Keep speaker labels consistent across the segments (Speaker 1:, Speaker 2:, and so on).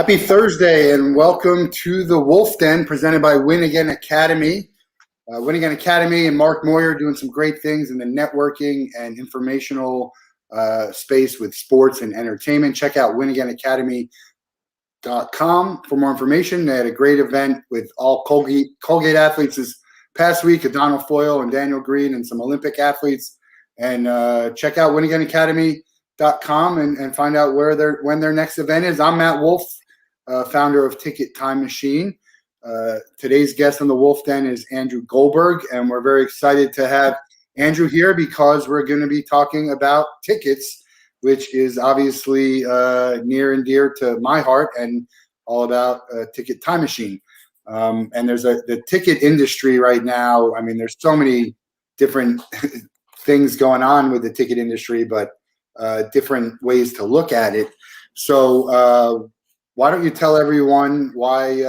Speaker 1: Happy Thursday and welcome to the Wolff Den presented by Win Again Academy. Win Again Academy and Mark Moyer doing some great things in the networking and informational space with sports and entertainment. Check out winagainacademy.com for more information. They had a great event with all Colgate athletes this past week, Donald Foyle and Daniel Green and some Olympic athletes. And check out winagainacademy.com and find out when their next event is. I'm Matt Wolff, founder of Ticket Time Machine. Today's guest on the Wolff Den is Andrew Goldberg, and we're very excited to have Andrew here because we're going to be talking about tickets, which is obviously near and dear to my heart and all about Ticket Time Machine. And there's the ticket industry right now. I mean, there's so many different things going on with the ticket industry, but different ways to look at it. So why don't you tell everyone why,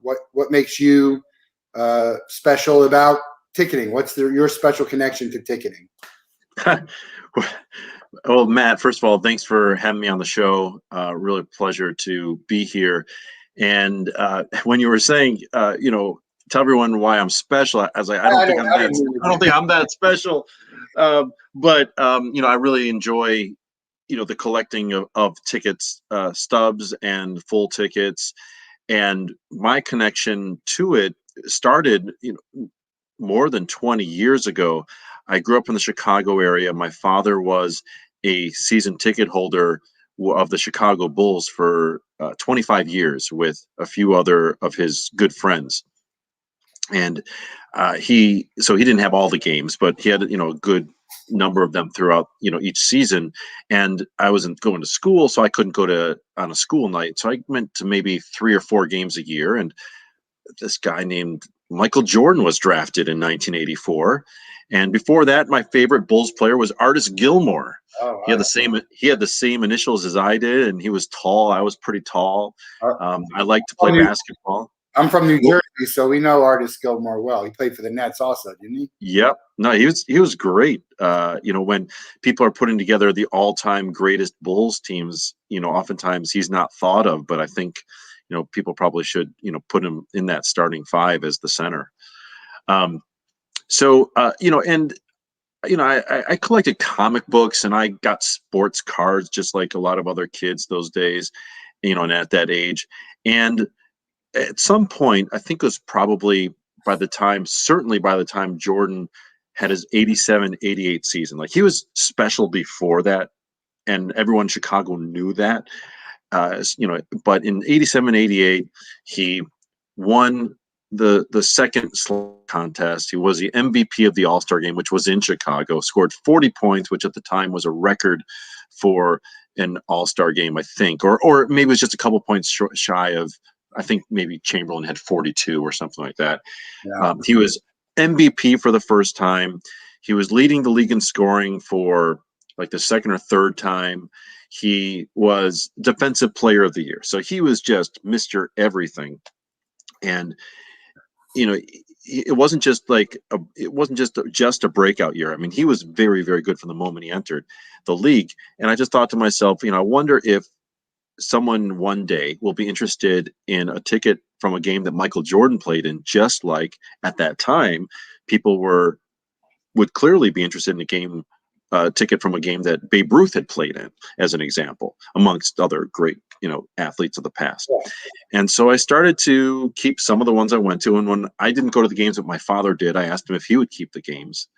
Speaker 1: what makes you special about ticketing? What's your special connection to ticketing?
Speaker 2: Well, Matt, first of all, thanks for having me on the show. Really a pleasure to be here. And when you were saying, tell everyone why I'm special, I was like, I don't think I'm that special. But I really enjoy the collecting of tickets, stubs and full tickets, and my connection to it started more than 20 years ago. I grew up in the Chicago area. My father was a season ticket holder of the Chicago Bulls for 25 years with a few other of his good friends. And he didn't have all the games, but he had a good number of them throughout each season. And I wasn't going to school, so I couldn't go on a school night, so I went to maybe 3 or 4 games a year. And this guy named Michael Jordan was drafted in 1984, and before that my favorite Bulls player was Artis Gilmore. Oh, wow. He had the same initials as I did, and he was tall. I was pretty tall. I liked to play basketball.
Speaker 1: I'm from New Jersey, so we know Artis Gilmore well. He played for the Nets also, didn't he?
Speaker 2: Yep. No, he was great. When people are putting together the all-time greatest Bulls teams, oftentimes he's not thought of, but I think, people probably should, put him in that starting 5 as the center. I collected comic books and I got sports cards just like a lot of other kids those days, and at that age. And at some point, I think it was probably certainly by the time Jordan had his 87-88 season, like he was special before that, and everyone in Chicago knew that. But in 87-88, he won the second contest. He was the MVP of the All-Star game, which was in Chicago, scored 40 points, which at the time was a record for an All-Star game, I think, or maybe it was just a couple points shy of, I think maybe Chamberlain had 42 or something like that. Yeah. He was MVP for the first time. He was leading the league in scoring for like the second or third time. He was Defensive Player of the Year. So he was just Mr. Everything. And, it wasn't just a breakout year. I mean, he was very, very good from the moment he entered the league. And I just thought to myself, I wonder if someone one day will be interested in a ticket from a game that Michael Jordan played in, just like at that time people would clearly be interested in a game ticket from a game that Babe Ruth had played in, as an example, amongst other great athletes of the past. Yeah. And so I started to keep some of the ones I went to, and when I didn't go to the games that my father did, I asked him if he would keep the games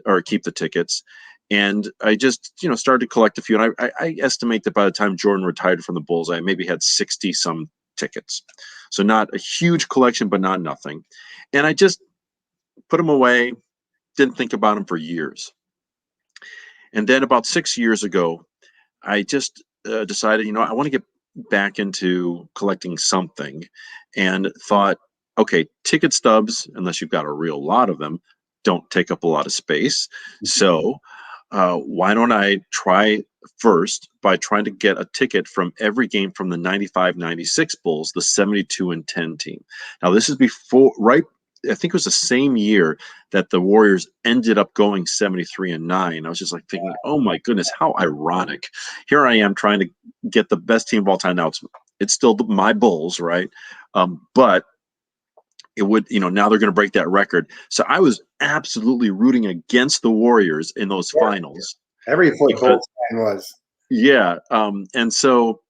Speaker 2: or keep the tickets. And I just, started to collect a few. And I estimate that by the time Jordan retired from the Bulls, I maybe had 60 some tickets. So not a huge collection, but not nothing. And I just put them away, didn't think about them for years. And then about 6 years ago, I just decided, I want to get back into collecting something, and thought, okay, ticket stubs, unless you've got a real lot of them, don't take up a lot of space. So why don't I try first by trying to get a ticket from every game from the 95-96 Bulls, the 72-10 team. Now, this is I think it was the same year that the Warriors ended up going 73-9. I was just like thinking, oh my goodness, how ironic. Here I am trying to get the best team of all time. Now it's still my Bulls, right? But it would, now they're going to break that record. So I was absolutely rooting against the Warriors in those finals.
Speaker 1: Every football fan was.
Speaker 2: Yeah. And so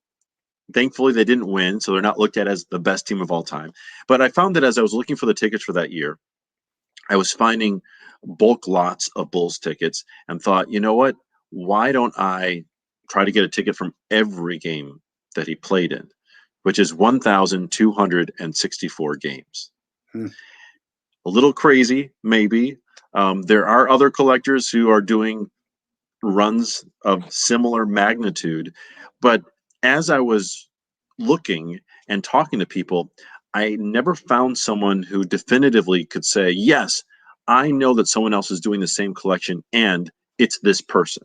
Speaker 2: thankfully they didn't win. So they're not looked at as the best team of all time. But I found that as I was looking for the tickets for that year, I was finding bulk lots of Bulls tickets and thought, you know what? Why don't I try to get a ticket from every game that he played in, which is 1,264 games. A little crazy, maybe. There are other collectors who are doing runs of similar magnitude. But as I was looking and talking to people, I never found someone who definitively could say, yes, I know that someone else is doing the same collection and it's this person.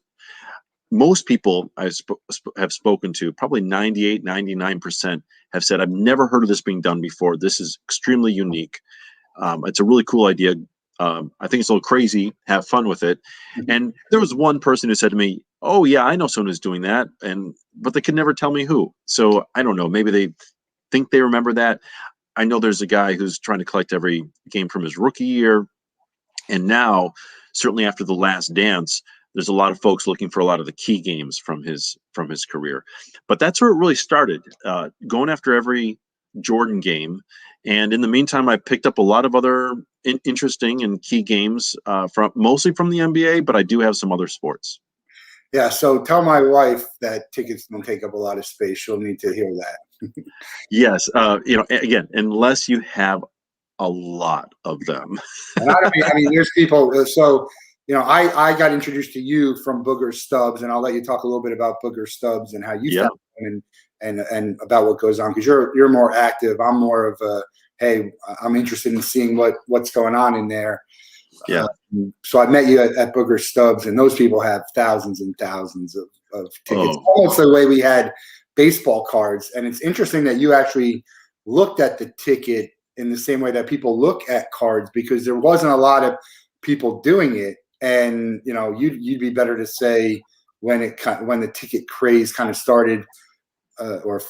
Speaker 2: Most people I have spoken to, probably 98, 99%, have said, I've never heard of this being done before. This is extremely unique. It's a really cool idea. I think it's a little crazy. Have fun with it. And there was one person who said to me, oh, yeah, I know someone who's doing that. But they could never tell me who. So I don't know. Maybe they think they remember that. I know there's a guy who's trying to collect every game from his rookie year. And now, certainly after The Last Dance, there's a lot of folks looking for a lot of the key games from his career. But that's where it really started, going after every Jordan game. And in the meantime, I picked up a lot of other interesting and key games mostly from the NBA, but I do have some other sports.
Speaker 1: Yeah, so tell my wife that tickets don't take up a lot of space. She'll need to hear that.
Speaker 2: Yes, again, unless you have a lot of them.
Speaker 1: And I mean, there's people. So, I got introduced to you from Booger Stubbs, and I'll let you talk a little bit about Booger Stubbs and how you found him and about what goes on, because you're more active. I'm more of a, hey, I'm interested in seeing what's going on in there.
Speaker 2: Yeah.
Speaker 1: So I met you at Booger Stubbs, and those people have thousands and thousands of tickets.
Speaker 2: Oh.
Speaker 1: Almost the way we had baseball cards. And it's interesting that you actually looked at the ticket in the same way that people look at cards, because there wasn't a lot of people doing it. And you'd be better to say when the ticket craze kind of started, or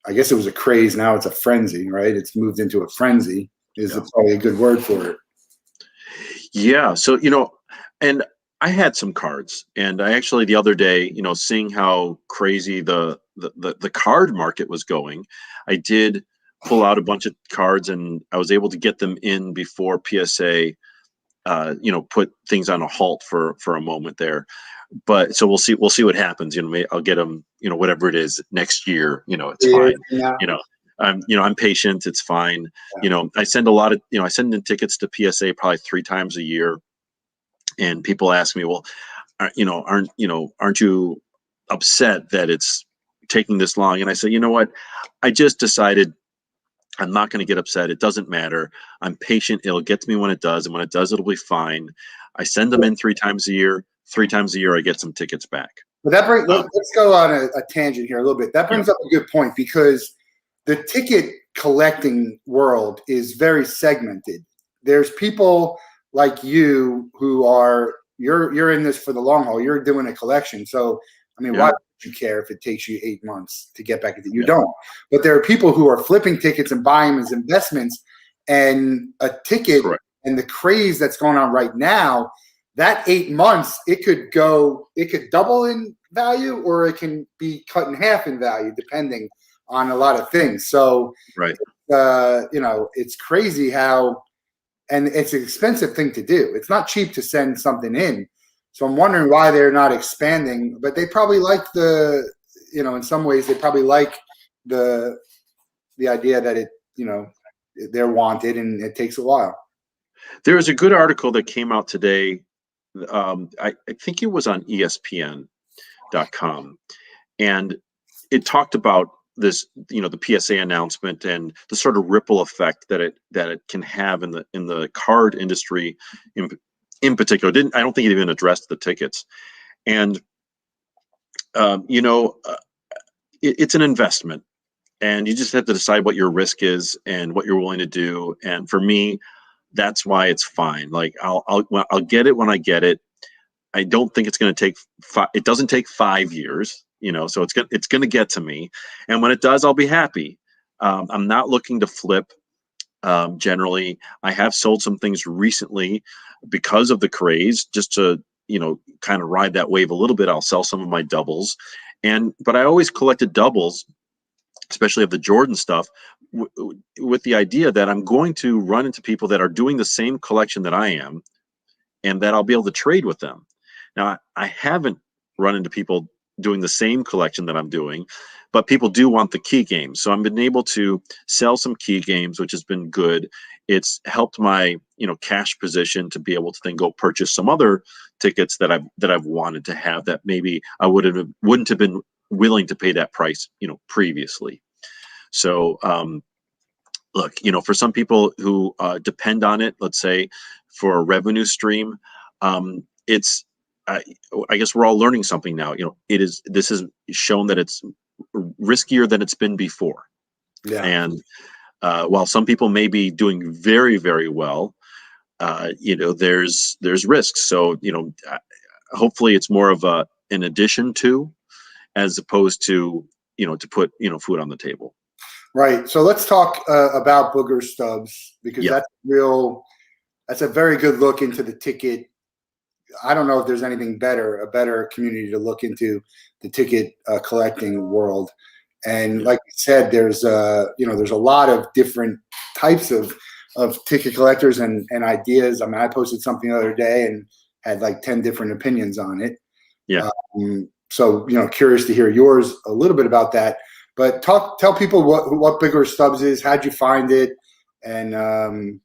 Speaker 1: I guess it was a craze. Now it's a frenzy, right? It's moved into a frenzy. Is probably a good word for it.
Speaker 2: Yeah. So, and I had some cards, and I actually the other day, seeing how crazy the card market was going, I did pull out a bunch of cards, and I was able to get them in before PSA, put things on a halt for a moment there. But so we'll see what happens. I'll get them, whatever it is next year. It's fine.
Speaker 1: Yeah.
Speaker 2: I'm patient. It's fine. I send a lot of, I send in tickets to PSA probably 3 times a year, and people ask me, well, aren't you upset that it's taking this long? And I say, you know what? I just decided I'm not going to get upset. It doesn't matter. I'm patient. It'll get to me when it does. And when it does, it'll be fine. I send them in 3 times a year. 3 times a year, I get some tickets back.
Speaker 1: But let's go on a tangent here a little bit. That brings up a good point, because the ticket collecting world is very segmented. There's people like you who are, you're in this for the long haul. You're doing a collection. So, I mean, why would you care if it takes you 8 months to get back into it? You don't. But there are people who are flipping tickets and buying them as investments, and a ticket and the craze that's going on right now, that 8 months, it could double in value, or it can be cut in half in value, depending on a lot of things. So, it's crazy how, and it's an expensive thing to do. It's not cheap to send something in. So I'm wondering why they're not expanding, but they probably like in some ways, they probably like the idea that they're wanted, and it takes a while.
Speaker 2: There was a good article that came out today. I think it was on ESPN.com, and it talked about this, the PSA announcement and the sort of ripple effect that it can have in the card industry in particular. I don't think it even addressed the tickets, and it's an investment, and you just have to decide what your risk is and what you're willing to do. And for me, that's why it's fine. Like I'll get it when I get it. I don't think it's going to take it doesn't take 5 years, so it's going to get to me. And when it does, I'll be happy. I'm not looking to flip. Generally, I have sold some things recently because of the craze, just to, kind of ride that wave a little bit. I'll sell some of my doubles, but I always collected doubles, especially of the Jordan stuff, with the idea that I'm going to run into people that are doing the same collection that I am, and that I'll be able to trade with them. Now, I haven't run into people doing the same collection that I'm doing, but people do want the key games. So I've been able to sell some key games, which has been good. It's helped my, cash position to be able to then go purchase some other tickets that I've wanted to have, that maybe I wouldn't have been willing to pay that price, previously. So, look, for some people who depend on it, let's say for a revenue stream, it's, I guess we're all learning something now. This is shown that it's riskier than it's been before.
Speaker 1: Yeah.
Speaker 2: And while some people may be doing very, very well, there's risks. So, hopefully it's more of an addition to, as opposed to, to put, food on the table.
Speaker 1: Right. So let's talk about Booger Stubs, because
Speaker 2: Yeah.
Speaker 1: that's a very good look into the ticket. I don't know if there's anything a better community to look into the ticket collecting world. And like you said, there's a lot of different types of ticket collectors and ideas. I mean, I posted something the other day and had like 10 different opinions on it.
Speaker 2: Yeah.
Speaker 1: So, curious to hear yours a little bit about that. But tell people what Booger Stubs is. How'd you find it? And I mean,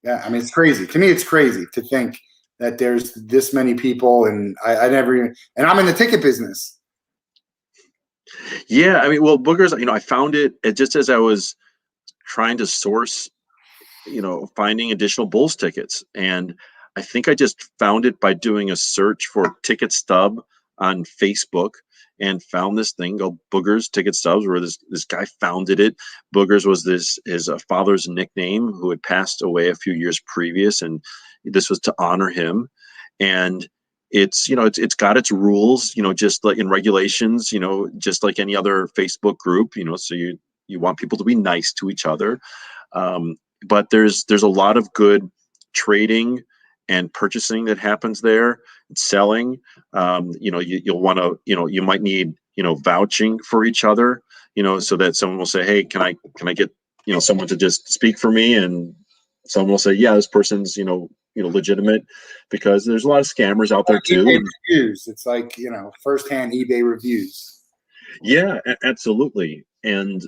Speaker 1: it's crazy. To me, it's crazy to think that there's this many people, and I never even, and I'm in the ticket business.
Speaker 2: Yeah, I mean, well, Boogers, I found it just as I was trying to source, finding additional Bulls tickets. And I think I just found it by doing a search for ticket stub on Facebook, and found this thing called Boogers Ticket Stubs, where this guy founded it. Boogers was his father's nickname, who had passed away a few years previous, and this was to honor him. And it's got its rules, just like in regulations, just like any other Facebook group, so you want people to be nice to each other. But there's a lot of good trading and purchasing that happens there, selling. You'll want to, you might need, vouching for each other, so that someone will say, hey, can I get, someone to just speak for me? And someone will say, yeah, this person's, legitimate, because there's a lot of scammers out there too.
Speaker 1: eBay reviews. It's like, firsthand eBay reviews.
Speaker 2: Yeah, absolutely. And,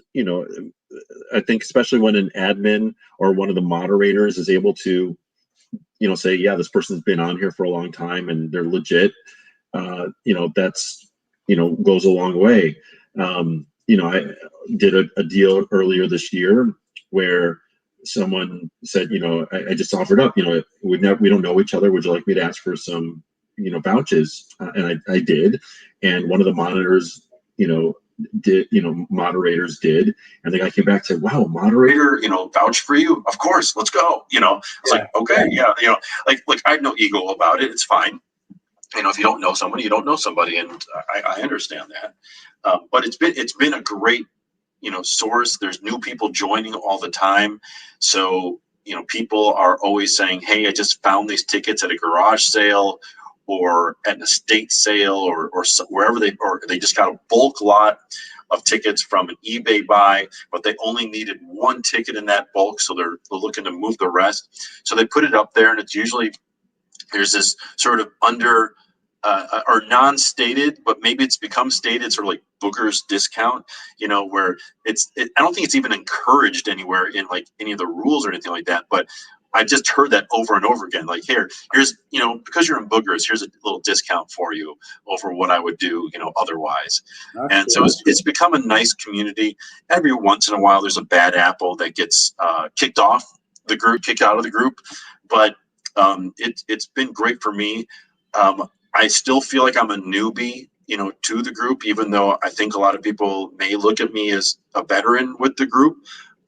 Speaker 2: I think especially when an admin or one of the moderators is able to, say, yeah, this person's been on here for a long time and they're legit, that's, goes a long way. I did a deal earlier this year where someone said, I just offered up, we don't know each other. Would you like me to ask for some, vouchers? And I did. And one of the monitors, moderators did. And the guy came back and said, wow, moderator, vouch for you? Of course, let's go. It's like, okay, yeah, like I have no ego about it. It's fine. If you don't know somebody, you don't know somebody. And I understand that. But it's been a great, source. There's new people joining all the time. So, people are always saying, hey, I just found these tickets at a garage sale or at an estate sale or wherever they just got a bulk lot of tickets from an eBay buy, but they only needed one ticket in that bulk. So they're looking to move the rest. So they put it up there, and it's usually, there's this sort of under or non-stated, but maybe it's become stated, sort of like Booger's discount, where I don't think it's even encouraged anywhere in like any of the rules or anything like that. But I've just heard that over and over again. Like, here's, because you're in Boogers, here's a little discount for you over what I would do, otherwise. And so it's become a nice community. Every once in a while, there's a bad apple that gets kicked out of the group. But it's been great for me. I still feel like I'm a newbie, to the group, even though I think a lot of people may look at me as a veteran with the group.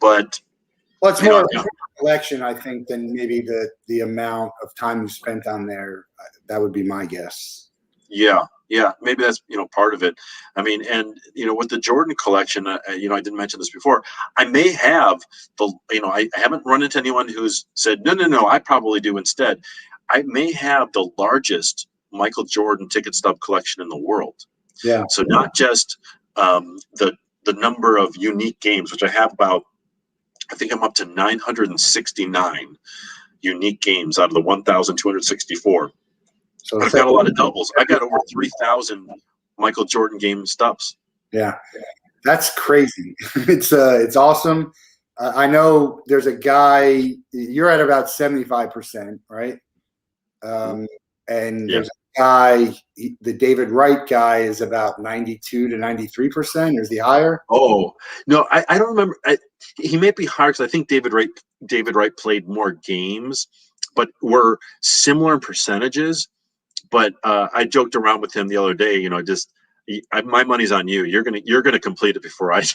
Speaker 2: But
Speaker 1: Well, it's
Speaker 2: You
Speaker 1: more
Speaker 2: know,
Speaker 1: of a collection, I think, than maybe the amount of time you spent on there. That would be my guess.
Speaker 2: yeah, yeah, maybe that's part of it. I mean, and with the Jordan collection, I didn't mention this before. I may have I haven't run into anyone who's said no, I probably do instead. I may have the largest Michael Jordan ticket stub collection in the world.
Speaker 1: Yeah.
Speaker 2: So not just the number of unique games, which I have about, I think I'm up to 969 unique games out of the 1,264.
Speaker 1: So
Speaker 2: I've got a lot of doubles. I got over 3,000 Michael Jordan game stubs.
Speaker 1: Yeah, that's crazy. It's awesome. I know there's a guy. You're at about 75%, right? And
Speaker 2: Yeah.
Speaker 1: there's a guy. The David Wright guy is about 92 to 93%. Or is he higher?
Speaker 2: Oh no, I don't remember. He may be higher because I think David Wright played more games, but were similar in percentages. But I joked around with him the other day. My money's on you. You're gonna complete it before I do.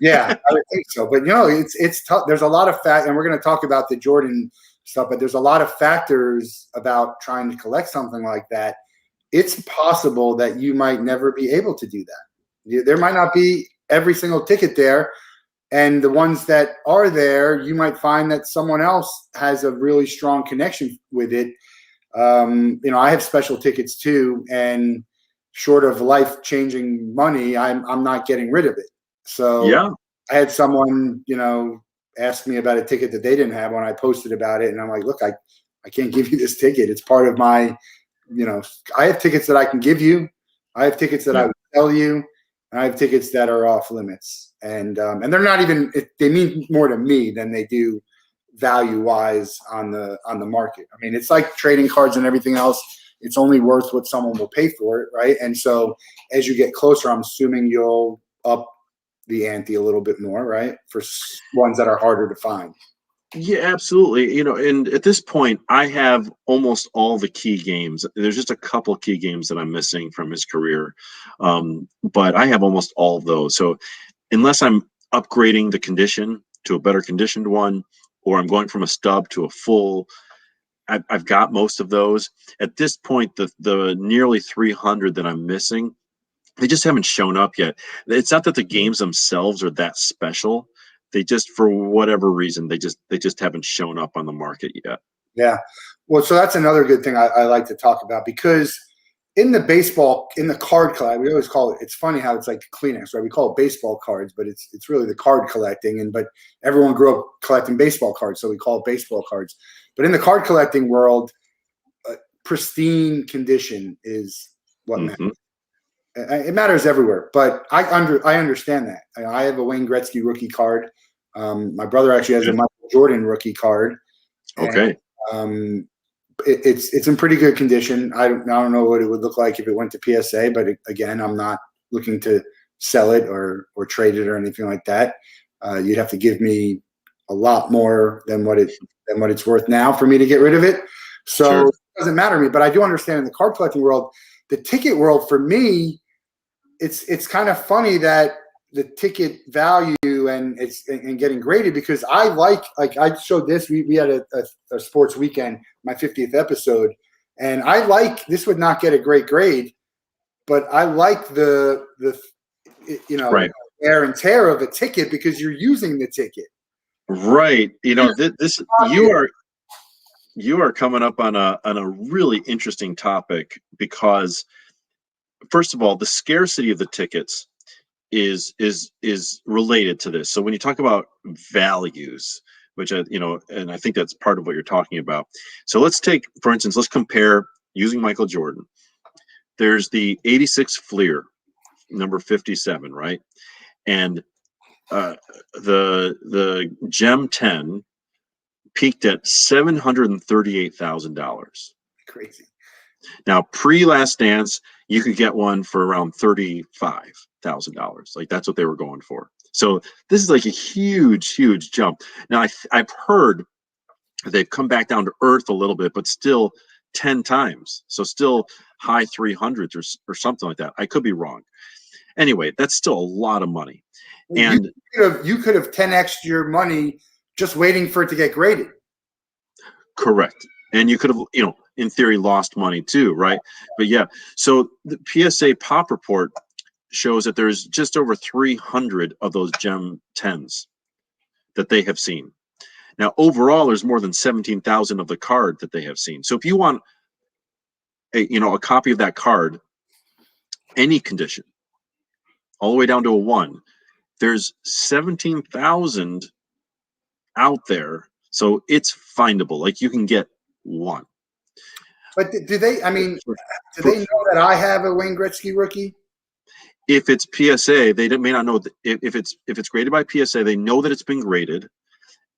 Speaker 1: Yeah, I would think so. But it's tough. There's a lot of and we're going to talk about the Jordan stuff. But there's a lot of factors about trying to collect something like that. It's possible that you might never be able to do that. There might not be every single ticket there, and the ones that are there, you might find that someone else has a really strong connection with it. I have special tickets too, and short of life-changing money, I'm not getting rid of it. So
Speaker 2: Yeah.
Speaker 1: I had someone, ask me about a ticket that they didn't have when I posted about it, and I'm like, look, I can't give you this ticket. It's part of my, I have tickets that I can give you. I have tickets that I would sell you, and I have tickets that are off limits, and they're not even. They mean more to me than they do value-wise on the market. I mean, it's like trading cards and everything else. It's only worth what someone will pay for it, right? And so as you get closer, I'm assuming you'll up the ante a little bit more, right? For ones that are harder to find.
Speaker 2: Yeah, absolutely. And at this point, I have almost all the key games. There's just a couple key games that I'm missing from his career, but I have almost all of those. So unless I'm upgrading the condition to a better conditioned one, or I'm going from a stub to a full, I've got most of those. At this point, the nearly 300 that I'm missing, they just haven't shown up yet. It's not that the games themselves are that special. They just, for whatever reason, they just haven't shown up on the market yet.
Speaker 1: Yeah. Well, so that's another good thing I like to talk about, because in the card collect, we always call it, it's funny how it's like Kleenex, right? We call it baseball cards, but it's really the card collecting. But everyone grew up collecting baseball cards, so we call it baseball cards. But in the card collecting world, pristine condition is what matters. It matters everywhere, but I understand that. I have a Wayne Gretzky rookie card. My brother actually has a Michael Jordan rookie card.
Speaker 2: Okay.
Speaker 1: And, it's in pretty good condition. I don't know what it would look like if it went to PSA, but again, I'm not looking to sell it or trade it or anything like that. You'd have to give me a lot more than what it's worth now for me to get rid of it. So
Speaker 2: Sure.
Speaker 1: It doesn't matter to me. But I do understand in the card collecting world, the ticket world, for me, it's kind of funny that the ticket value and getting graded, because I I showed this. We had a sports weekend, my 50th episode, and this would not get a great grade, but I like the
Speaker 2: Right.
Speaker 1: wear and tear of a ticket because you're using the ticket.
Speaker 2: Right. This you are coming up on a really interesting topic, because first of all, the scarcity of the tickets is related to this. So when you talk about values, which and I think that's part of what you're talking about. So let's take, for instance, let's compare using Michael Jordan. There's the 86 Fleer, number 57, right? And the Gem 10 peaked at $738,000.
Speaker 1: Crazy.
Speaker 2: Now, pre Last Dance, you could get one for around $35,000. Like, that's what they were going for. So this is like a huge, huge jump. Now, I've heard they've come back down to earth a little bit, but still 10 times. So still high 300s or something like that. I could be wrong. Anyway, that's still a lot of money. And
Speaker 1: you could have 10x'd your money just waiting for it to get graded.
Speaker 2: Correct. And you could have, in theory, lost money too, right? But yeah, so the PSA Pop Report shows that there's just over 300 of those Gem 10s that they have seen. Now, overall, there's more than 17,000 of the card that they have seen. So if you want a copy of that card, any condition, all the way down to a 1, there's 17,000 out there. So it's findable. Like, you can get 1.
Speaker 1: But do they? I mean, do they know that I have a Wayne Gretzky rookie?
Speaker 2: If it's PSA, they may not know if it's graded by PSA. They know that it's been graded,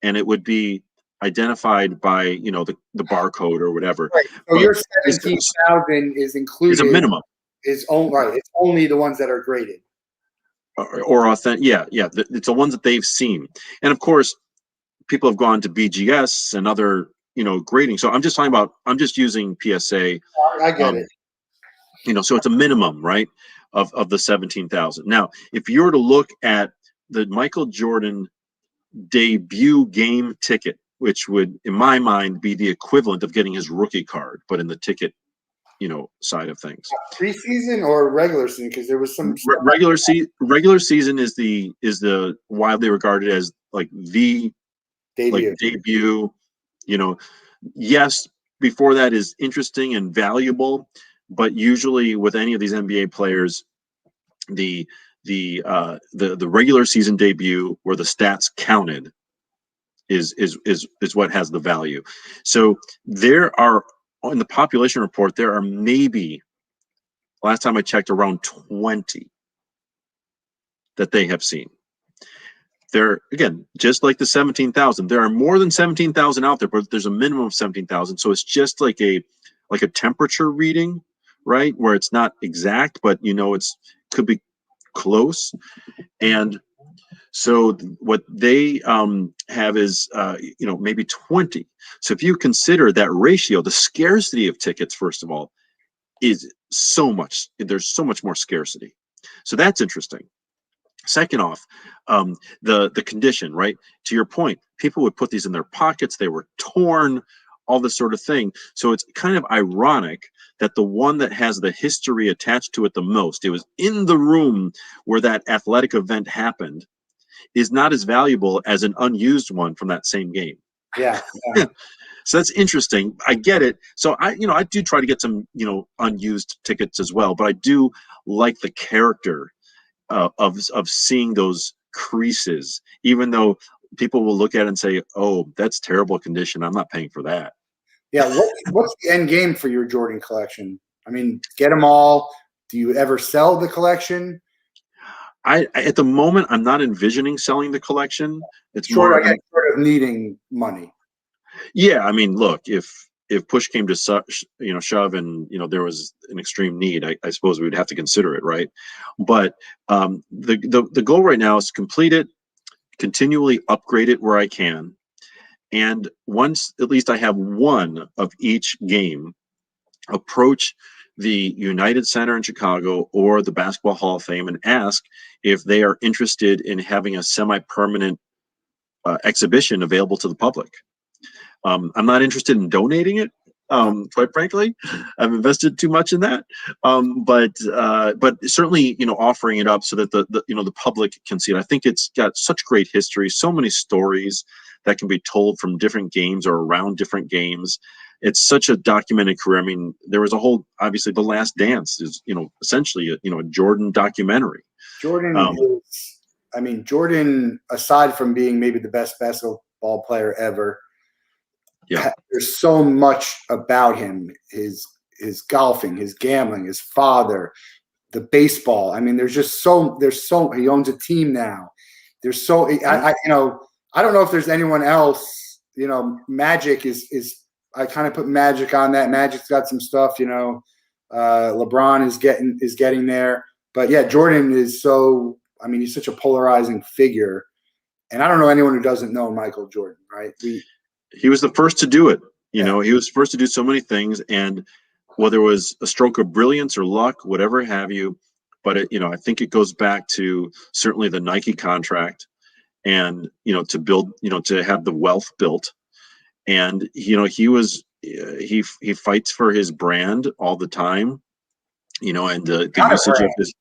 Speaker 2: and it would be identified by the barcode or whatever.
Speaker 1: Right. So
Speaker 2: but
Speaker 1: your 17,000 is included.
Speaker 2: Is a minimum.
Speaker 1: Is only right. It's only the ones that are graded.
Speaker 2: Or authentic. Yeah. It's the ones that they've seen, and of course, people have gone to BGS and other grading. So I'm just using PSA.
Speaker 1: I get it.
Speaker 2: So it's a minimum, right, of the 17,000. Now, if you were to look at the Michael Jordan debut game ticket, which would, in my mind, be the equivalent of getting his rookie card, but in the ticket, side of things.
Speaker 1: Preseason or regular season? Because there was some
Speaker 2: regular season is the widely regarded as like the debut. Yes, before that is interesting and valuable, but usually with any of these NBA players, the regular season debut where the stats counted is what has the value. So there are, in the population report, there are maybe, last time I checked, around 20 that they have seen. There, again, just like the 17,000, there are more than 17,000 out there, but there's a minimum of 17,000. So it's just like a temperature reading, right? Where it's not exact, but it's could be close. And so what they have is maybe 20. So if you consider that ratio, the scarcity of tickets, first of all, is so much. There's so much more scarcity. So that's interesting. Second off, the condition, right? To your point, people would put these in their pockets. They were torn, all this sort of thing. So it's kind of ironic that the one that has the history attached to it the most, it was in the room where that athletic event happened, is not as valuable as an unused one from that same game.
Speaker 1: Yeah.
Speaker 2: So that's interesting. I get it. So I do try to get some, unused tickets as well, but I do like the character of seeing those creases, even though people will look at it and say, "Oh, that's terrible condition. I'm not paying for that."
Speaker 1: Yeah. What's the end game for your Jordan collection? I mean, get them all. Do you ever sell the collection?
Speaker 2: I at the moment, I'm not envisioning selling the collection. It's
Speaker 1: sort of needing money.
Speaker 2: Yeah, I mean, look, if push came to shove, and there was an extreme need, I suppose we would have to consider it, right? But the goal right now is to complete it, continually upgrade it where I can, and once at least I have one of each game, approach the United Center in Chicago or the Basketball Hall of Fame and ask if they are interested in having a semi-permanent exhibition available to the public. I'm not interested in donating it, quite frankly. I've invested too much in that, but certainly offering it up so that the public can see it. I think it's got such great history, so many stories that can be told from different games or around different games. It's such a documented career. I mean, there was a whole, obviously, The Last Dance is essentially a Jordan documentary.
Speaker 1: Jordan Jordan, aside from being maybe the best basketball player ever, there's so much about him, his golfing, his gambling, his father, the baseball. I mean, he owns a team now. I don't know if there's anyone else, Magic is I kind of put Magic on that. Magic's got some stuff, LeBron is getting there, but yeah, Jordan is he's such a polarizing figure, and I don't know anyone who doesn't know Michael Jordan, right?
Speaker 2: He was the first to do it. He was first to do so many things, and whether it was a stroke of brilliance or luck, whatever have you, but I think it goes back to certainly the Nike contract and to build, to have the wealth built. And he fights for his brand all the time, and the usage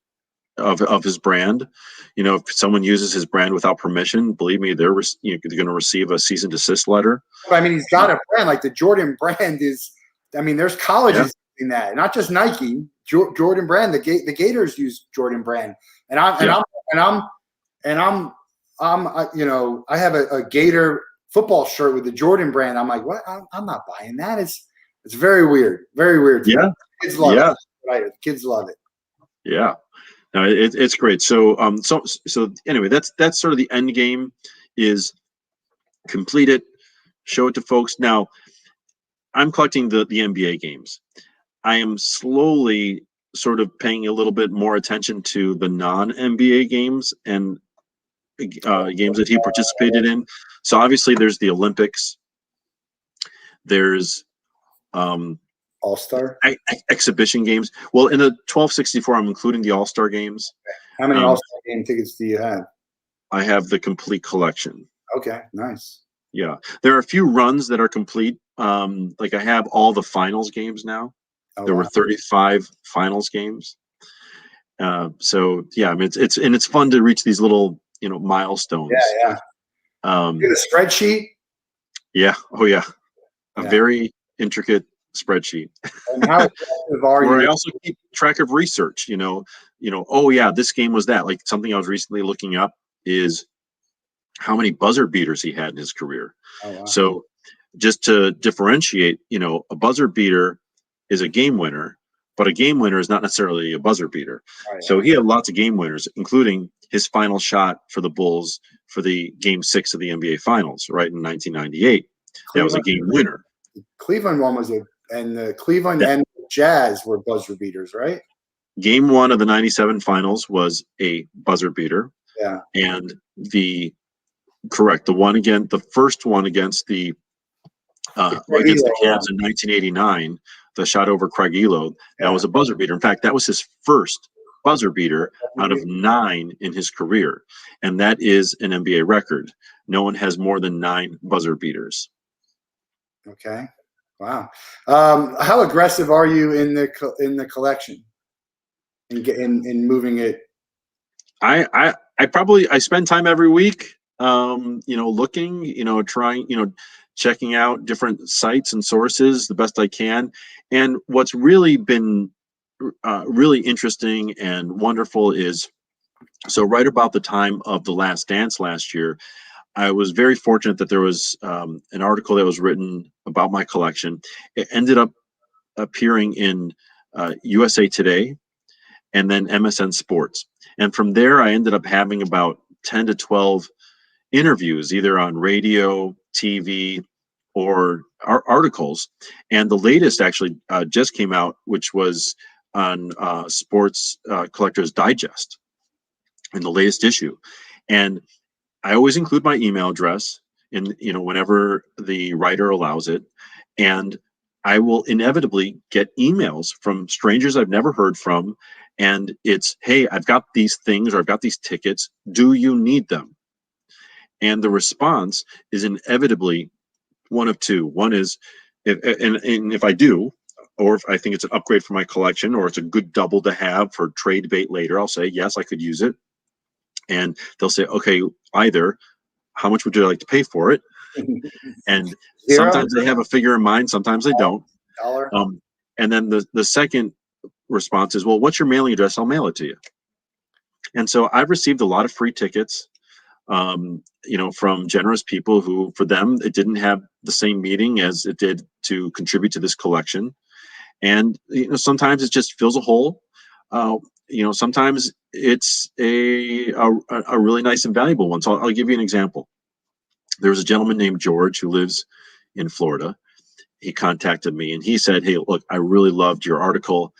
Speaker 2: of his brand. If someone uses his brand without permission, believe me, they're going to receive a cease and desist letter.
Speaker 1: I mean, he's got a brand, like the Jordan brand is. I mean, there's colleges in that, not just Nike. Jordan brand. The Gators use Jordan brand, and I have a Gator football shirt with the Jordan brand. I'm like, what? I'm not buying that. It's very weird. Very weird.
Speaker 2: Yeah.
Speaker 1: Kids love it. Right. The kids love it.
Speaker 2: Yeah. No, it's great. So anyway, that's sort of the end game, is complete it, show it to folks. Now, I'm collecting the NBA games. I am slowly sort of paying a little bit more attention to the non-NBA games and games that he participated in. So obviously there's the Olympics. There's
Speaker 1: All-Star
Speaker 2: exhibition games. Well, in the 1264, I'm including the All-Star games.
Speaker 1: How many All-Star game tickets do you have?
Speaker 2: I have the complete collection.
Speaker 1: Okay, nice.
Speaker 2: Yeah, there are a few runs that are complete. Like I have all the finals games now. There were 35 finals games. So yeah, I mean it's fun to reach these little milestones.
Speaker 1: Yeah. You get a spreadsheet.
Speaker 2: Yeah. Oh yeah. A very intricate spreadsheet.
Speaker 1: And how aggressive are
Speaker 2: Where
Speaker 1: you?
Speaker 2: I also keep track of research. Oh yeah, this game was that. Like something I was recently looking up is how many buzzer beaters he had in his career.
Speaker 1: Oh, wow.
Speaker 2: So just to differentiate, a buzzer beater is a game winner, but a game winner is not necessarily a buzzer beater.
Speaker 1: Oh, yeah.
Speaker 2: So he had lots of game winners, including his final shot for the Bulls for the Game 6 of the NBA Finals, right, in 1998. That was a game winner.
Speaker 1: Cleveland one was and the Cleveland and the Jazz were buzzer beaters, right?
Speaker 2: Game 1 of the 97 Finals was a buzzer beater.
Speaker 1: Yeah.
Speaker 2: And the first one against the Cavs in 1989, the shot over Craig Elo, that was a buzzer beater. In fact, that was his first buzzer beater out of 9 in his career, and that is an NBA record. No one has more than 9 buzzer beaters.
Speaker 1: Okay, wow. How aggressive are you in the collection? In moving it?
Speaker 2: I spend time every week, looking, trying, checking out different sites and sources the best I can. And what's really been really interesting and wonderful is, so right about the time of The Last Dance last year, I was very fortunate that there was an article that was written about my collection. It ended up appearing in USA Today and then MSN Sports. And from there, I ended up having about 10 to 12 interviews, either on radio, TV, or articles. And the latest actually just came out, which was on Sports Collectors Digest in the latest issue. And I always include my email address in, whenever the writer allows it. And I will inevitably get emails from strangers I've never heard from. And it's, hey, I've got these things, or I've got these tickets. Do you need them? And the response is inevitably one of two. One is, if I do, or if I think it's an upgrade for my collection, or it's a good double to have for trade bait later, I'll say, yes, I could use it. And they'll say, okay, either how much would you like to pay for it? And sometimes they have a figure in mind, sometimes they don't. And then the second response is, well, what's your mailing address? I'll mail it to you. And so I've received a lot of free tickets, from generous people who, for them, it didn't have the same meaning as it did to contribute to this collection. And, sometimes it just fills a hole. Sometimes it's a really nice and valuable one. So I'll give you an example. There was a gentleman named George who lives in Florida. He contacted me and he said, hey, look, I really loved your article.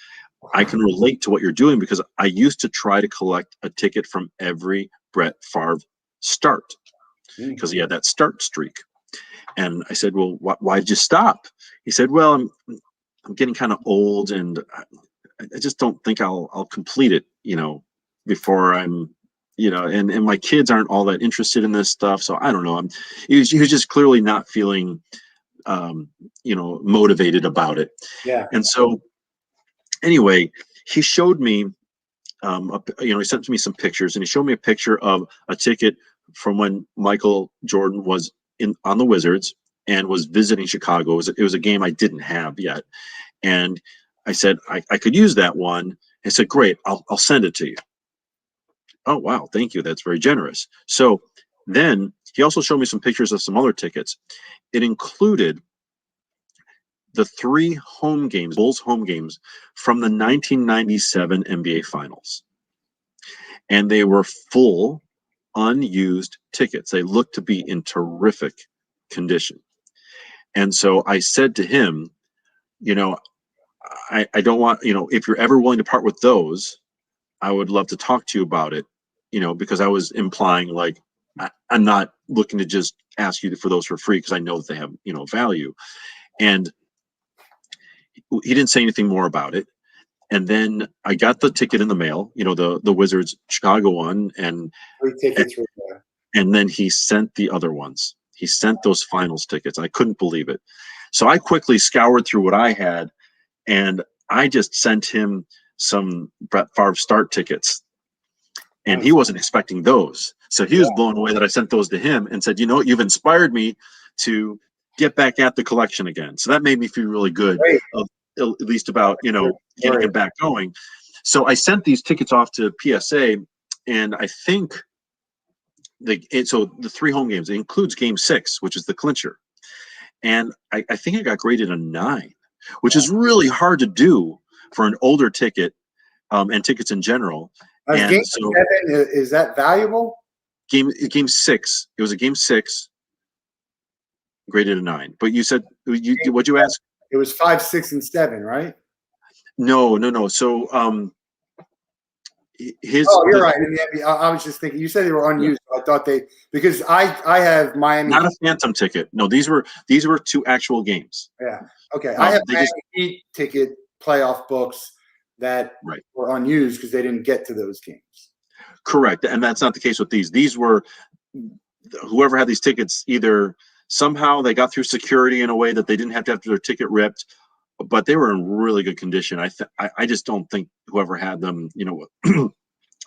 Speaker 2: I can relate to what you're doing because I used to try to collect a ticket from every Brett Favre start because he had that start streak. And I said, well, why did you stop? He said, well, I'm getting kind of old and I just don't think I'll complete it, before I'm and my kids aren't all that interested in this stuff. So I don't know. He was just clearly not feeling, motivated about it.
Speaker 1: Yeah.
Speaker 2: And so anyway, he showed me, he sent me some pictures, and he showed me a picture of a ticket from when Michael Jordan was on the Wizards and was visiting Chicago. It was a game I didn't have yet. And I said, I could use that one. I said, great, I'll send it to you. Oh, wow, thank you. That's very generous. So then he also showed me some pictures of some other tickets. It included the 3 home games, Bulls home games from the 1997 NBA Finals. And they were full, unused tickets. They looked to be in terrific condition. And so I said to him, I don't want, if you're ever willing to part with those, I would love to talk to you about it, because I was implying like, I'm not looking to just ask you for those for free because I know that they have, value. And he didn't say anything more about it. And then I got the ticket in the mail, the Wizards Chicago one, and
Speaker 1: 3 tickets were there.
Speaker 2: and then he sent the other ones. He sent those finals tickets. I couldn't believe it. So I quickly scoured through what I had, and I just sent him some Brett Favre start tickets. And he wasn't expecting those. So he was blown away that I sent those to him and said, you've inspired me to get back at the collection again. So that made me feel really good, at least about, getting it back going. So I sent these tickets off to PSA, and I think so the 3 home games, it includes game 6, which is the clincher. And I think I got graded a 9, which is really hard to do for an older ticket, and tickets in general. And
Speaker 1: game
Speaker 2: so
Speaker 1: 7, is that valuable?
Speaker 2: Game 6. It was a game 6, graded a 9. But you said, what'd you ask?
Speaker 1: It was 5, 6, and 7, right?
Speaker 2: No. So
Speaker 1: you're right. I was just thinking. You said they were unused. Yeah. I thought because I have Miami.
Speaker 2: Not a phantom ticket. No, these were 2 actual games.
Speaker 1: Yeah. Okay. I have Miami Heat ticket playoff books that were unused because they didn't get to those games.
Speaker 2: Correct, and that's not the case with these. These were, whoever had these tickets, either somehow they got through security in a way that they didn't have to have their ticket ripped, but they were in really good condition. I just don't think whoever had them,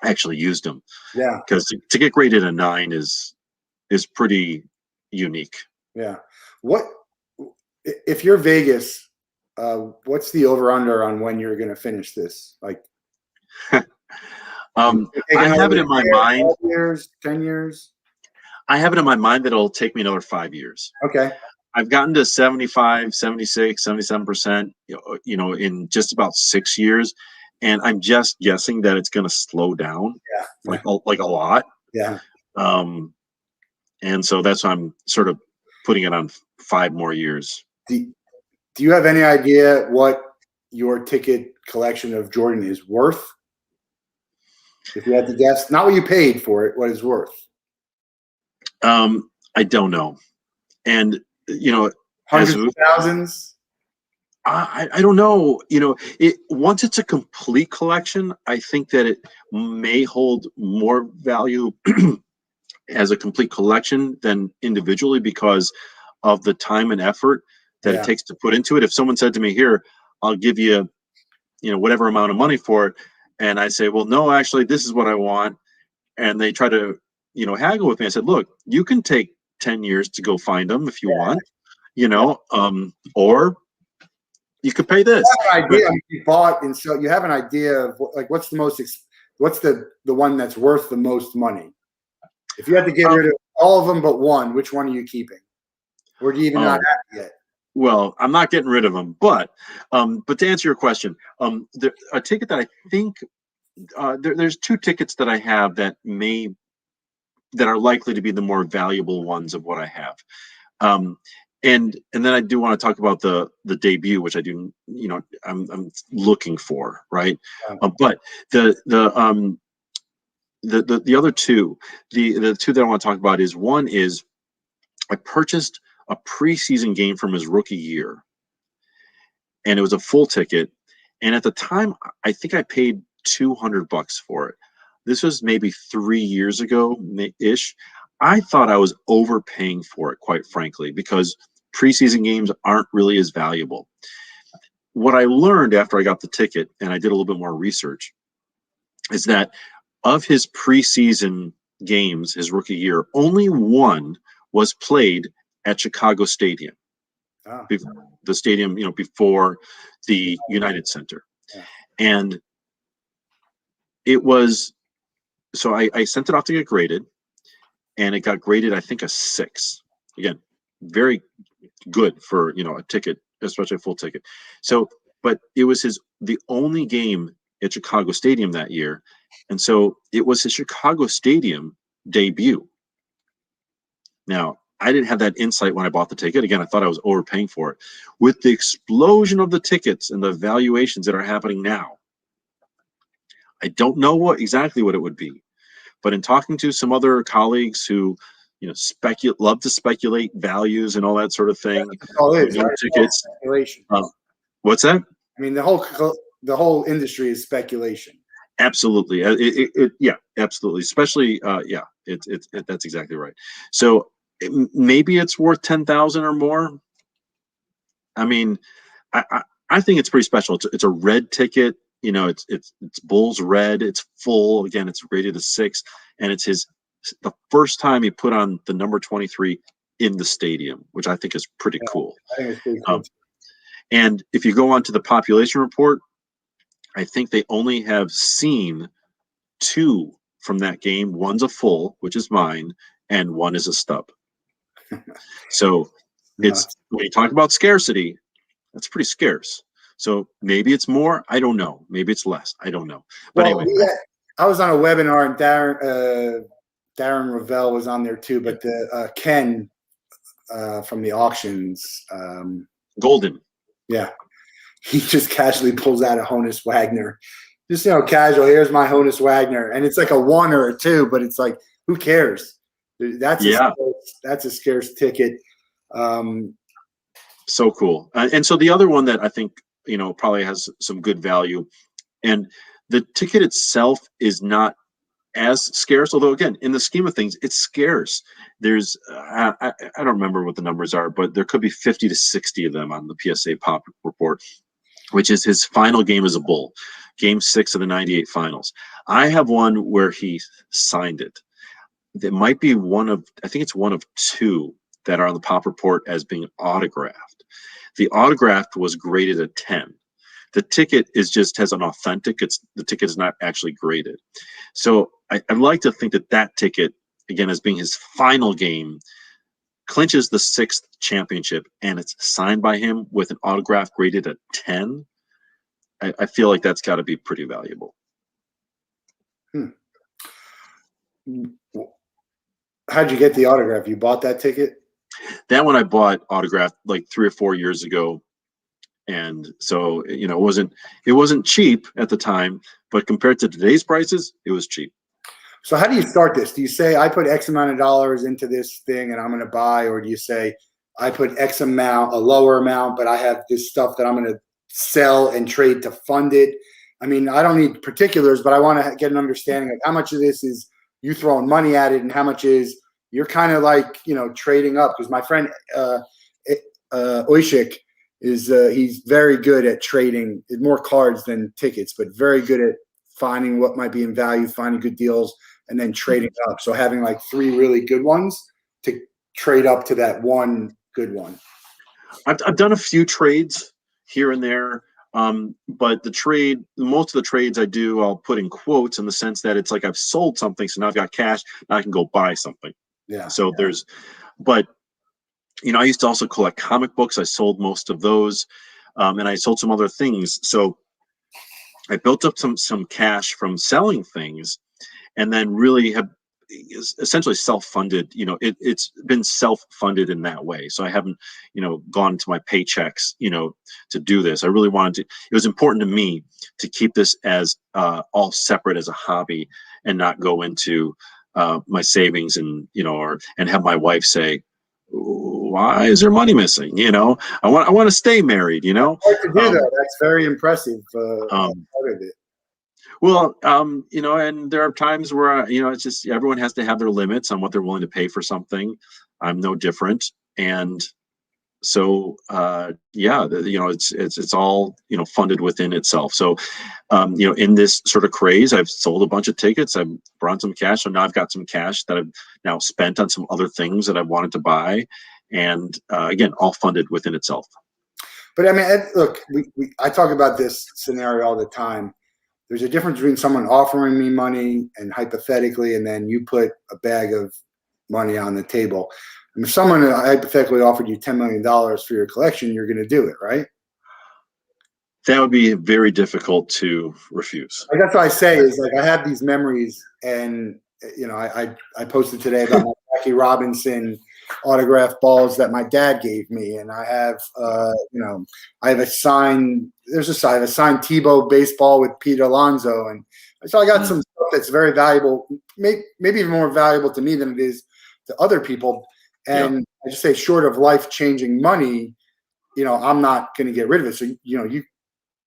Speaker 2: actually used them.
Speaker 1: Yeah.
Speaker 2: Because to get graded a 9 is pretty unique.
Speaker 1: Yeah. What if you're Vegas? What's the over/under on when you're going to finish this? Like,
Speaker 2: I have it in my mind.
Speaker 1: 12 years, 10 years.
Speaker 2: I have it in my mind that it'll take me another 5 years.
Speaker 1: Okay.
Speaker 2: I've gotten to 75, 76, 77%, in just about 6 years. And I'm just guessing that it's going to slow down, like a lot.
Speaker 1: Yeah.
Speaker 2: And so that's why I'm sort of putting it on 5 more years.
Speaker 1: Do you have any idea what your ticket collection of Jordan is worth? If you had to guess, not what you paid for it, what it's worth.
Speaker 2: I don't know. And,
Speaker 1: hundreds of thousands.
Speaker 2: I don't know. Once it's a complete collection, I think that it may hold more value as a complete collection than individually because of the time and effort that it takes to put into it. If someone said to me, here, I'll give you, whatever amount of money for it, and I say, well, no, actually, this is what I want, and they try to, haggle with me, I said, look, you can take 10 years to go find them if you want, or you could pay this.
Speaker 1: You have an idea you bought, and so you have an idea of like what's the one that's worth the most money. If you had to get rid of all of them but one, which one are you keeping? Or do you even not have yet?
Speaker 2: Well, I'm not getting rid of them, but to answer your question, a ticket that I think there's 2 tickets that I have that are likely to be the more valuable ones of what I have. And then I do want to talk about the debut, which I do, I'm looking for, right? But the other 2, the 2 that I want to talk about is, one is I purchased a preseason game from his rookie year, and it was a full ticket. And at the time, I think I paid $200 for it. this was maybe 3 years ago ish. I thought I was overpaying for it, quite frankly, because preseason games aren't really as valuable. What I learned after I got the ticket and I did a little bit more research is that of his preseason games, his rookie year, only one was played at Chicago Stadium, the stadium, before the United Center.
Speaker 1: Yeah.
Speaker 2: And it was, so I sent it off to get graded, and it got graded, I think, a 6. Again, very good for, a ticket, especially a full ticket. So, but it was the only game at Chicago Stadium that year. And so it was his Chicago Stadium debut. Now, I didn't have that insight when I bought the ticket. Again, I thought I was overpaying for it. With the explosion of the tickets and the valuations that are happening now, I don't know exactly what it would be. But in talking to some other colleagues who, love to speculate values and all that sort of thing, tickets.
Speaker 1: Speculation.
Speaker 2: What's that?
Speaker 1: I mean, the whole industry is speculation.
Speaker 2: Absolutely. Yeah, absolutely. Especially, that's exactly right. So maybe it's worth 10,000 or more. I mean, I think it's pretty special. It's a red ticket. It's Bulls red. It's full. Again, it's rated a 6, and it's the first time he put on the number 23 in the stadium, which I think is pretty cool.
Speaker 1: I think it's pretty cool.
Speaker 2: And if you go on to the population report, I think they only have seen 2 from that game. One's a full, which is mine, and one is a stub. So it's, when you talk about scarcity, that's pretty scarce. So maybe it's more. I don't know. Maybe it's less. I don't know. But anyway,
Speaker 1: I was on a webinar, and Darren Ravel was on there too. But Ken from the auctions,
Speaker 2: Golden.
Speaker 1: Yeah, he just casually pulls out a Honus Wagner. Just, casual. Here's my Honus Wagner, and it's like a 1 or a 2, but it's like, who cares? That's a scarce ticket.
Speaker 2: So cool. And so the other one that I think, probably has some good value, and the ticket itself is not as scarce, although again, in the scheme of things, it's scarce. There's I don't remember what the numbers are, but there could be 50 to 60 of them on the PSA Pop report, which is his final game as a Bull, game 6 of the 98 finals. I have one where he signed it. It might be I think it's one of 2 that are on the Pop report as being autographed. The autographed was graded a 10. The ticket has an authentic. The ticket is not actually graded. So I'd like to think that ticket, again, as being his final game, clinches the 6th championship, and it's signed by him with an autograph graded at 10. I feel like that's got to be pretty valuable.
Speaker 1: How'd you get the autograph? You bought that ticket?
Speaker 2: That one I bought autographed like 3 or 4 years ago. And so, it wasn't cheap at the time, but compared to today's prices, it was cheap.
Speaker 1: So how do you start this? Do you say, I put X amount of dollars into this thing and I'm going to buy? Or do you say, I put X amount, a lower amount, but I have this stuff that I'm going to sell and trade to fund it? I mean, I don't need particulars, but I want to get an understanding of how much of this is you throwing money at it and how much is you're kind of like, trading up. Because my friend Oishik he's very good at trading, more cards than tickets, but very good at finding what might be in value, finding good deals, and then trading up. So having like 3 really good ones to trade up to that one good one.
Speaker 2: I've done a few trades here and there, but most of the trades I do, I'll put in quotes in the sense that it's like I've sold something, so now I've got cash, now I can go buy something.
Speaker 1: Yeah.
Speaker 2: So but I used to also collect comic books. I sold most of those, and I sold some other things. So I built up some cash from selling things, and then really have essentially self-funded. It's been self-funded in that way. So I haven't, gone to my paychecks, to do this. I really wanted to. It was important to me to keep this as all separate as a hobby, and not go into my savings and and have my wife say, why is there money missing? I want to stay married.
Speaker 1: Hard to do that. That's very impressive. Part of it.
Speaker 2: Well, and there are times where, it's just everyone has to have their limits on what they're willing to pay for something. I'm no different. And so, yeah, it's all, funded within itself. So, in this sort of craze, I've sold a bunch of tickets. I've brought some cash. So now I've got some cash that I've now spent on some other things that I wanted to buy. And again, all funded within itself.
Speaker 1: But I mean, look, I talk about this scenario all the time. There's a difference between someone offering me money and hypothetically, and then you put a bag of money on the table. And if someone hypothetically offered you $10 million for your collection, you're going to do it, right?
Speaker 2: That would be very difficult to refuse.
Speaker 1: Like, that's what I say is, like, I have these memories, and I posted today about my Jackie Robinson autographed balls that my dad gave me, and I have I have a signed Tebow baseball with Pete Alonso, and so I got some stuff that's very valuable, maybe even more valuable to me than it is to other people. And I just say, short of life-changing money, I'm not going to get rid of it. So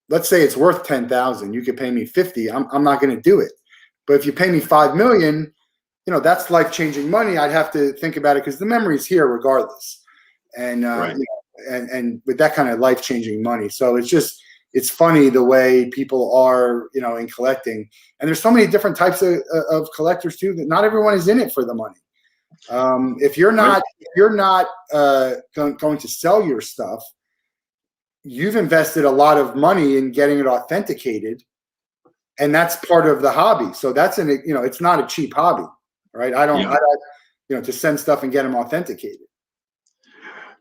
Speaker 1: let's say it's worth $10,000, you could pay me $50. I'm not going to do it. But if you pay me $5 million, that's life-changing money. I'd have to think about it because the memory's here regardless. And
Speaker 2: right.
Speaker 1: And with that kind of life-changing money. So it's funny the way people are, in collecting. And there's so many different types of collectors too, that not everyone is in it for the money. If you're not going to sell your stuff, you've invested a lot of money in getting it authenticated, and that's part of the hobby. So it's not a cheap hobby, right? I don't to send stuff and get them authenticated.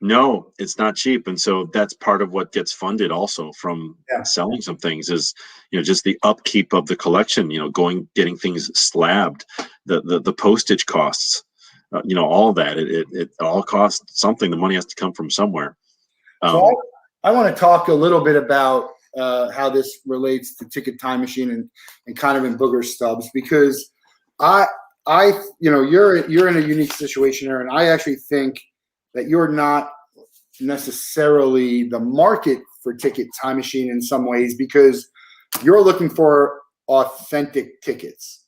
Speaker 2: No, it's not cheap. And so that's part of what gets funded also from selling some things is, just the upkeep of the collection, getting things slabbed, the postage costs, all that. It all costs something. The money has to come from somewhere.
Speaker 1: So I want to talk a little bit about how this relates to Ticket Time Machine and kind of in Booger Stubs, because you're in a unique situation here, and I actually think that you're not necessarily the market for Ticket Time Machine in some ways, because you're looking for authentic tickets.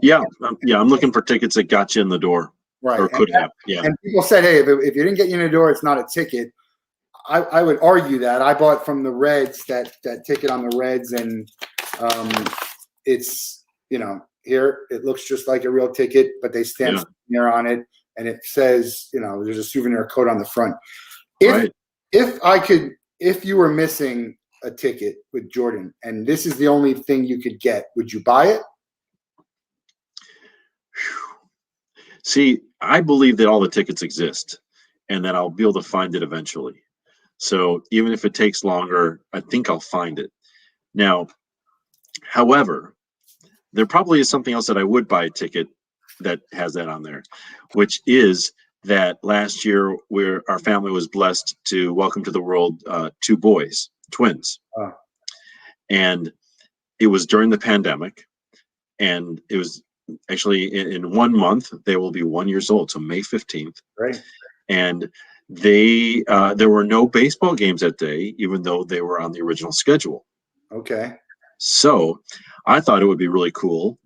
Speaker 2: Yeah, I'm looking for tickets that got you in the door,
Speaker 1: right?
Speaker 2: Or could have. Yeah.
Speaker 1: And people said, hey, if you didn't get you in the door, it's not a ticket. I would argue that. I bought from the Reds that ticket on the Reds, and it's here it looks just like a real ticket, but they stamp souvenir on it, and it says there's a souvenir code on the front. If you were missing a ticket with Jordan and this is the only thing you could get, would you buy it?
Speaker 2: See, I believe that all the tickets exist and that I'll be able to find it eventually. So even if it takes longer, I think I'll find it. Now, however, there probably is something else that I would buy a ticket that has that on there, which is that last year where our family was blessed to welcome to the world 2 boys, twins.
Speaker 1: Oh.
Speaker 2: And it was during the pandemic, and it was actually in 1 month, they will be 1 year old. So May 15th.
Speaker 1: Right.
Speaker 2: And there were no baseball games that day, even though they were on the original schedule.
Speaker 1: Okay.
Speaker 2: So I thought it would be really cool,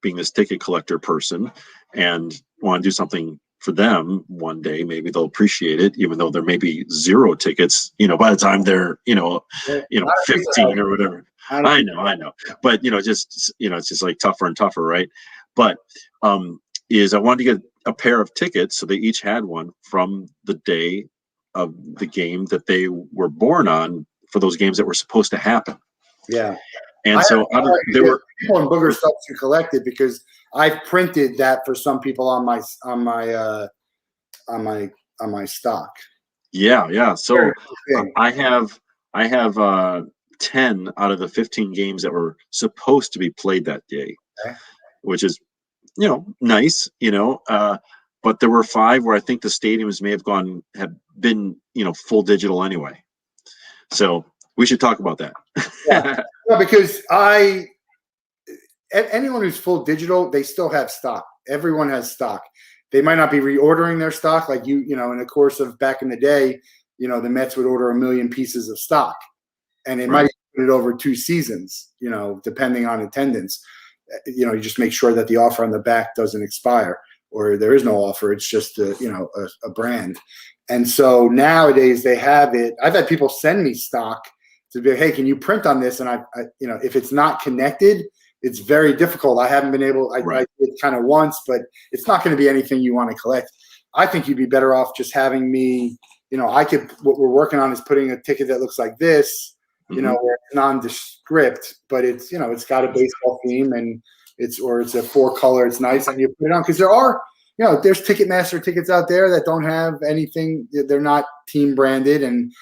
Speaker 2: being this ticket collector person, and want to do something for them one day. Maybe they'll appreciate it, even though there may be 0 tickets, by the time they're, 15 or whatever. I know. But, it's just like tougher and tougher. Right. But, I wanted to get a pair of tickets. So they each had one from the day of the game that they were born on, for those games that were supposed to happen.
Speaker 1: Yeah.
Speaker 2: And so there were
Speaker 1: people in Booger Stubs who collected, because I've printed that for some people on my stock.
Speaker 2: Yeah. So I have 10 out of the 15 games that were supposed to be played that day, which is, nice, but there were 5 where I think the stadiums may have been, full digital anyway. So we should talk about that.
Speaker 1: Yeah, because anyone who's full digital, they still have stock. Everyone has stock. They might not be reordering their stock like in the course of back in the day, the Mets would order 1 million pieces of stock, and it might put it over 2 seasons, depending on attendance. You just make sure that the offer on the back doesn't expire, or there is no offer. It's just a brand. And so nowadays they have it. I've had people send me stock to be, hey, can you print on this? And I if it's not connected, it's very difficult. I haven't been able. I did kind of once, but it's not going to be anything you want to collect. I think you'd be better off just having me. What we're working on is putting a ticket that looks like this. Where it's nondescript, but it's it's got a baseball theme, and it's a 4-color. It's nice, and you put it on because there are there's Ticketmaster tickets out there that don't have anything. They're not team branded, and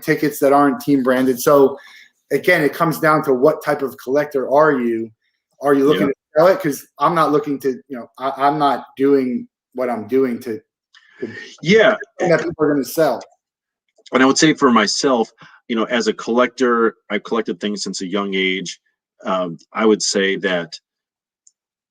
Speaker 1: tickets that aren't team branded. So again, it comes down to what type of collector are you? Are you looking to sell it? Because I'm not looking to I'm not doing what I'm doing to that people are going to sell.
Speaker 2: And I would say for myself, as a collector, I've collected things since a young age. I would say that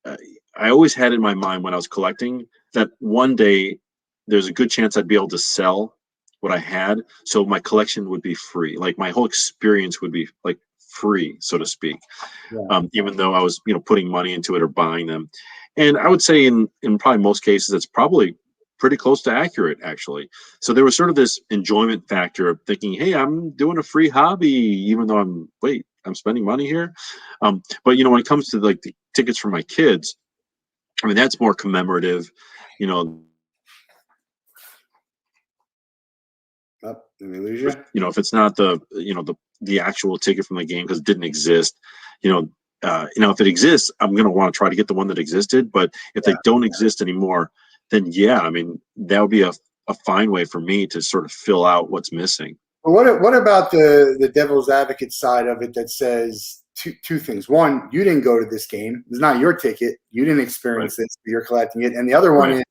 Speaker 2: I always had in my mind when I was collecting that one day there's a good chance I'd be able to sell what I had, so my collection would be free. Like my whole experience would be like free, so to speak. Even though I was putting money into it or buying them. And I would say in probably most cases it's probably pretty close to accurate, actually. So there was sort of this enjoyment factor of thinking, hey, I'm doing a free hobby, even though I'm spending money here. But when it comes to like the tickets for my kids, I mean, that's more commemorative,
Speaker 1: Did we lose you?
Speaker 2: If it's not the actual ticket from the game because it didn't exist, if it exists, I'm going to want to try to get the one that existed. But if they don't exist anymore, then I mean, that would be a fine way for me to sort of fill out what's missing.
Speaker 1: Well, what about the devil's advocate side of it that says two things? One, you didn't go to this game. It's not your ticket. You didn't experience this. You're collecting it. And the other one is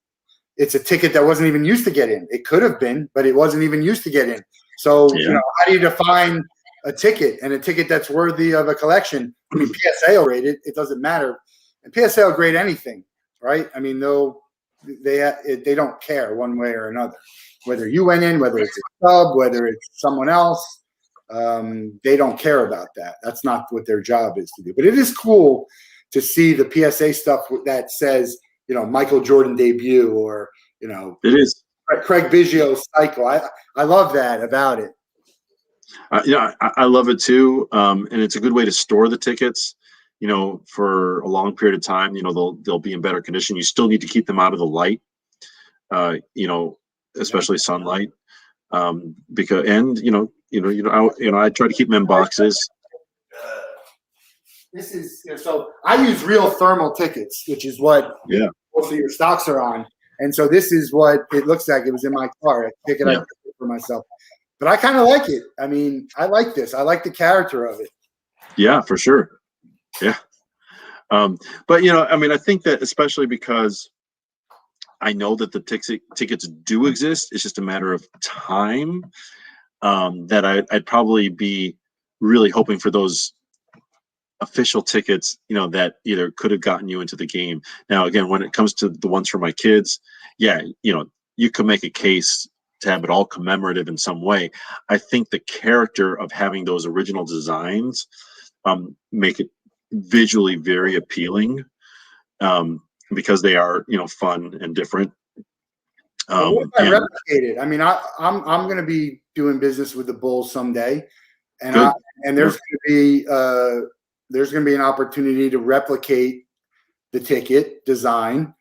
Speaker 1: it's a ticket that wasn't even used to get in. It could have been, but it wasn't even used to get in. So, how do you define a ticket and a ticket that's worthy of a collection? I mean, PSA will rate it. It doesn't matter. And PSA will grade anything, right? I mean, they don't care one way or another. Whether you went in, whether it's a sub, whether it's someone else, they don't care about that. That's not what their job is to do. But it is cool to see the PSA stuff that says, Michael Jordan debut or,
Speaker 2: it is
Speaker 1: Craig Biggio cycle. I love that about it.
Speaker 2: I love it too. And it's a good way to store the tickets, for a long period of time. They'll be in better condition. You still need to keep them out of the light, especially sunlight. Because, and, I try to keep them in boxes.
Speaker 1: This is so I use real thermal tickets, which is what most of your stocks are on. And so this is what it looks like. It was in my car. I picked it up for myself. But I kind of like it. I mean, I like this. I like the character of it.
Speaker 2: Yeah, for sure. Yeah. But, I mean, I think that especially because I know that the tickets do exist. It's just a matter of time that I'd probably be really hoping for those official tickets, that either could have gotten you into the game. Now, again, when it comes to the ones for my kids, you could make a case to have it all commemorative in some way. I think the character of having those original designs make it visually very appealing because they are, fun and different.
Speaker 1: What if I replicate it? I mean, I'm going to be doing business with the Bulls someday, and there's going to be an opportunity to replicate the ticket design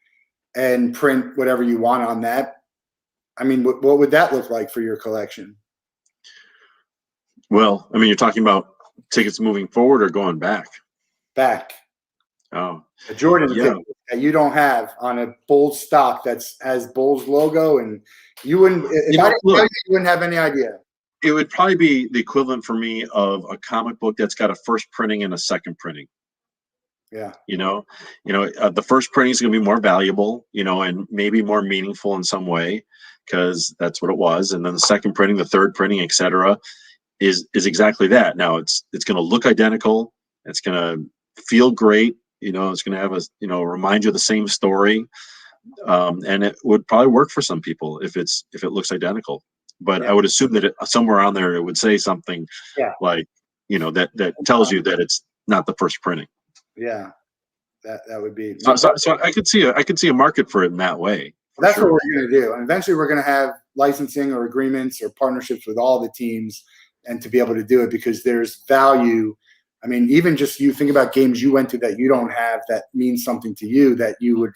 Speaker 1: and print whatever you want on that. I mean, what would that look like for your collection?
Speaker 2: Well, I mean, you're talking about tickets moving forward or going back?
Speaker 1: Back.
Speaker 2: Oh,
Speaker 1: a Jordan ticket that you don't have on a Bulls stock has Bulls logo, and you wouldn't. If I didn't tell you, you wouldn't have any idea.
Speaker 2: It would probably be the equivalent for me of a comic book that's got a first printing and a second printing.
Speaker 1: Yeah.
Speaker 2: The first printing is going to be more valuable, and maybe more meaningful in some way because that's what it was. And then the second printing, the third printing, etc., is exactly that. Now it's going to look identical. It's going to feel great. It's going to have remind you of the same story. And it would probably work for some people if it looks identical. But I would assume that somewhere on there it would say something like, that tells you that it's not the first printing.
Speaker 1: Yeah, that would be.
Speaker 2: So I could see a market for it in that way.
Speaker 1: That's what we're going to do, and eventually we're going to have licensing or agreements or partnerships with all the teams, and to be able to do it because there's value. I mean, even just you think about games you went to that you don't have that means something to you that you would,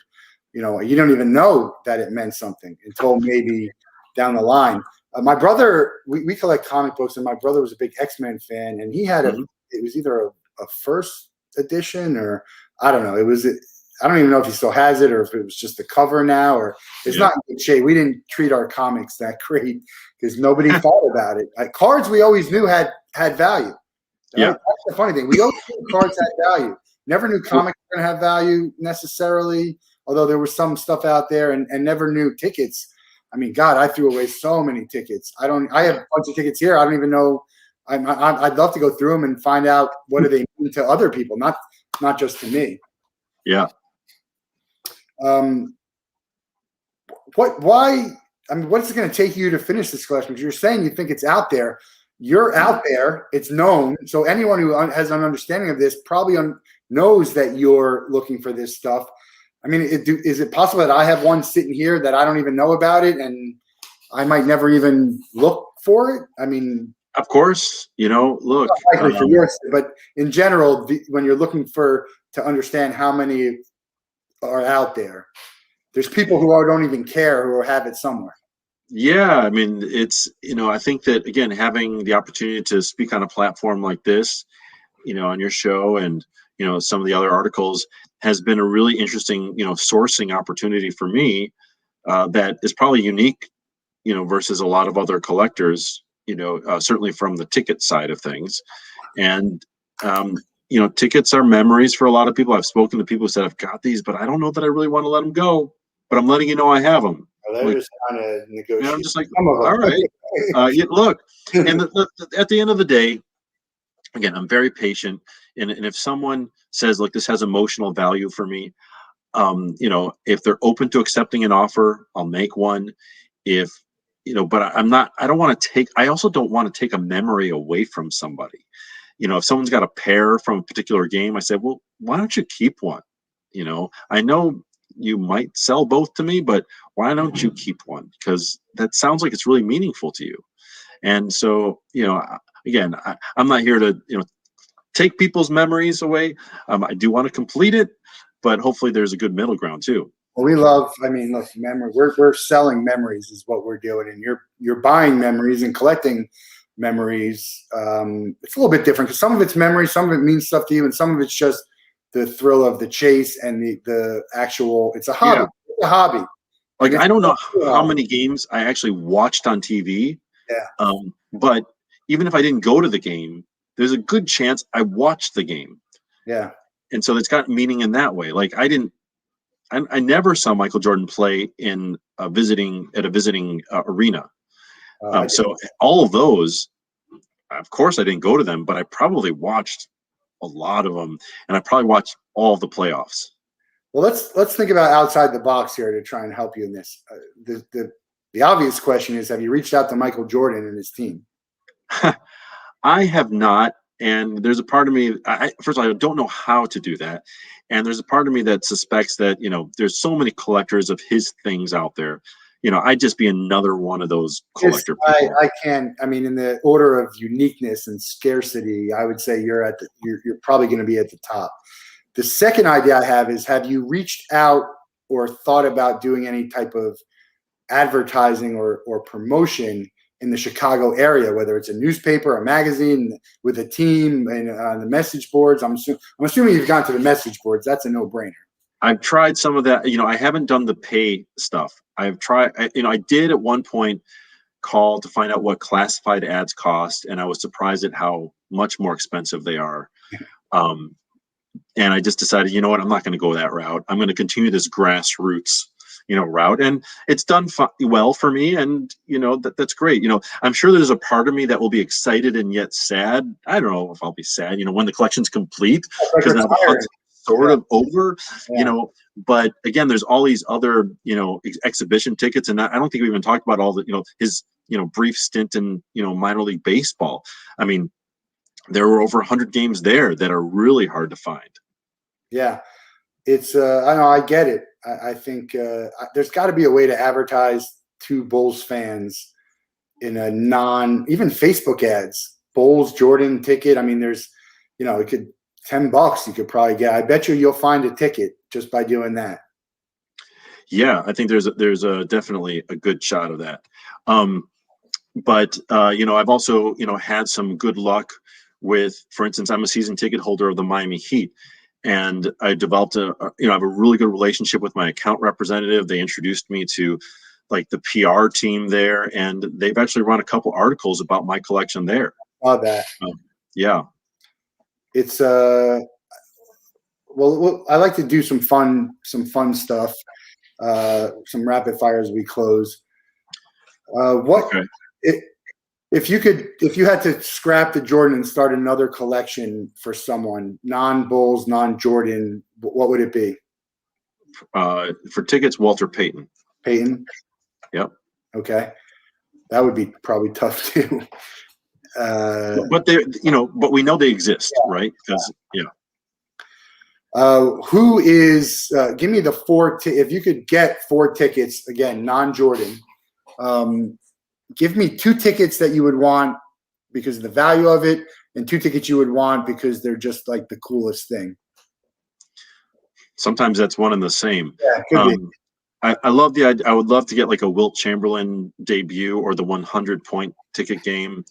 Speaker 1: you don't even know that it meant something until maybe down the line. My brother, we collect comic books, and my brother was a big X-Men fan, and he had it was either a first edition or I don't know. I don't even know if he still has it or if it was just the cover now or it's not in good shape. We didn't treat our comics that great because nobody thought about it. Cards we always knew had value.
Speaker 2: Yeah,
Speaker 1: that's the funny thing. We always knew cards had value. Never knew comics were going to have value necessarily, although there was some stuff out there, and never knew tickets. I mean, God, I threw away so many tickets. I have a bunch of tickets here. I don't even know. I'd love to go through them and find out what do they mean to other people, not just to me.
Speaker 2: Yeah.
Speaker 1: Why? I mean, what's it going to take you to finish this collection? Because you're saying you think it's out there. You're out there. It's known. So anyone who has an understanding of this probably knows that you're looking for this stuff. I mean, is it possible that I have one sitting here that I don't even know about it, and I might never even look for it? I mean,
Speaker 2: of course, look.
Speaker 1: For yours, but in general, when you're looking to understand how many are out there, there's people who don't even care who have it somewhere.
Speaker 2: Yeah, I mean, it's I think that again, having the opportunity to speak on a platform like this, on your show and some of the other articles has been a really interesting sourcing opportunity for me that is probably unique versus a lot of other collectors, certainly from the ticket side of things. And tickets are memories for a lot of people. I've spoken to people who said I've got these, but I don't know that I really want to let them go, but I'm letting you know I have them.
Speaker 1: Well, they're just trying to negotiate.
Speaker 2: I'm just like, all right, look, and at the end of the day, again, I'm very patient. And if someone says, look, this has emotional value for me, if they're open to accepting an offer, I'll make one. But I also don't want to take a memory away from somebody. If someone's got a pair from a particular game, I said, well, why don't you keep one? I know you might sell both to me, but why don't you keep one? Because that sounds like it's really meaningful to you. And so, again, I'm not here to, take people's memories away. I do want to complete it, but hopefully there's a good middle ground too.
Speaker 1: Well, look, memory. We're selling memories is what we're doing, and you're buying memories and collecting memories. It's a little bit different because some of it's memory, some of it means stuff to you, and some of it's just the thrill of the chase and the actual. It's a hobby. Yeah. It's a hobby.
Speaker 2: Like I don't know how many games I actually watched on TV.
Speaker 1: Yeah.
Speaker 2: But even if I didn't go to the game, there's a good chance I watched the game.
Speaker 1: Yeah.
Speaker 2: And so it's got meaning in that way. Like I never saw Michael Jordan play at a visiting arena. So all of those, of course I didn't go to them, but I probably watched a lot of them, and I probably watched all of the playoffs.
Speaker 1: Well, let's think about outside the box here to try and help you in this. The obvious question is, have you reached out to Michael Jordan and his team?
Speaker 2: I have not. And there's a part of me, first of all, I don't know how to do that. And there's a part of me that suspects that, there's so many collectors of his things out there. I'd just be another one of those collector people.
Speaker 1: I can. I mean, in the order of uniqueness and scarcity, I would say you're probably going to be at the top. The second idea I have is, have you reached out or thought about doing any type of advertising or promotion in the Chicago area, whether it's a newspaper, a magazine, with a team, and on the message boards? I'm assuming you've gone to the message boards. That's a no-brainer.
Speaker 2: I've tried some of that. I haven't done the pay stuff. I've tried. I did at one point call to find out what classified ads cost, and I was surprised at how much more expensive they are. And I just decided, you know what, I'm not going to go that route. I'm going to continue this grassroots route, and it's done well for me, and that's great. I'm sure there's a part of me that will be excited and yet sad. I don't know if I'll be sad when the collection's complete, because now the hunt's sort of over. But again, there's all these other exhibition tickets, and I don't think we even talked about all the his brief stint in minor league baseball. I mean, there were over 100 games there that are really hard to find.
Speaker 1: Yeah, it's I know, I get it. I think there's got to be a way to advertise to Bulls fans in a even Facebook ads. Bulls Jordan ticket. I mean, there's, it could $10 you could probably get. I bet you'll find a ticket just by doing that.
Speaker 2: Yeah, I think there's definitely a good shot of that. But I've also had some good luck with, for instance, I'm a season ticket holder of the Miami Heat, and I developed I have a really good relationship with my account representative. They introduced me to like the PR team there, and they've actually run a couple articles about my collection there.
Speaker 1: Oh, that.
Speaker 2: Yeah.
Speaker 1: It's well, I like to do some fun stuff, some rapid fire as we close.
Speaker 2: Okay.
Speaker 1: If you had to scrap the Jordan and start another collection for someone, non-Bulls, non-Jordan, what would it be?
Speaker 2: For tickets, Walter Payton.
Speaker 1: Payton?
Speaker 2: Yep.
Speaker 1: Okay. That would be probably tough too.
Speaker 2: But they, but we know they exist, right? Because
Speaker 1: who is? Give me the four. If you could get 4 tickets, again, non-Jordan. Give me 2 tickets that you would want because of the value of it, and 2 tickets you would want because they're just like the coolest thing.
Speaker 2: Sometimes that's one and the same.
Speaker 1: Yeah, could be.
Speaker 2: I love the idea. I would love to get like a Wilt Chamberlain debut or the 100-point ticket game.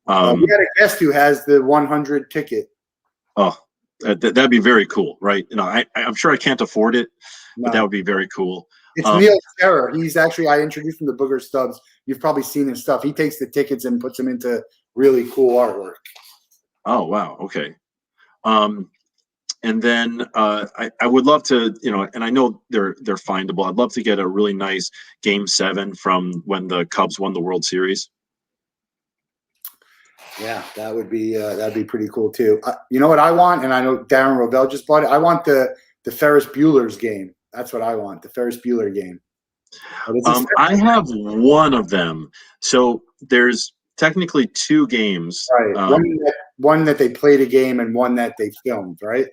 Speaker 1: We had a guest who has the 100 ticket.
Speaker 2: Oh, that'd be very cool, right? I'm sure I can't afford it, but that would be very cool.
Speaker 1: It's Neil Serra. He's actually, I introduced him to Booger Stubbs. You've probably seen his stuff. He takes the tickets and puts them into really cool artwork.
Speaker 2: Oh, wow. Okay. And then I would love to, and I know they're findable. I'd love to get a really nice Game 7 from when the Cubs won the World Series.
Speaker 1: Yeah, that'd be pretty cool too. You know what I want, and I know Darren Rovell just bought it. I want the Ferris Bueller's game. That's what I want, the Ferris Bueller game.
Speaker 2: I have one of them. So there's technically 2 games.
Speaker 1: Right. One that they played a game and one that they filmed, right?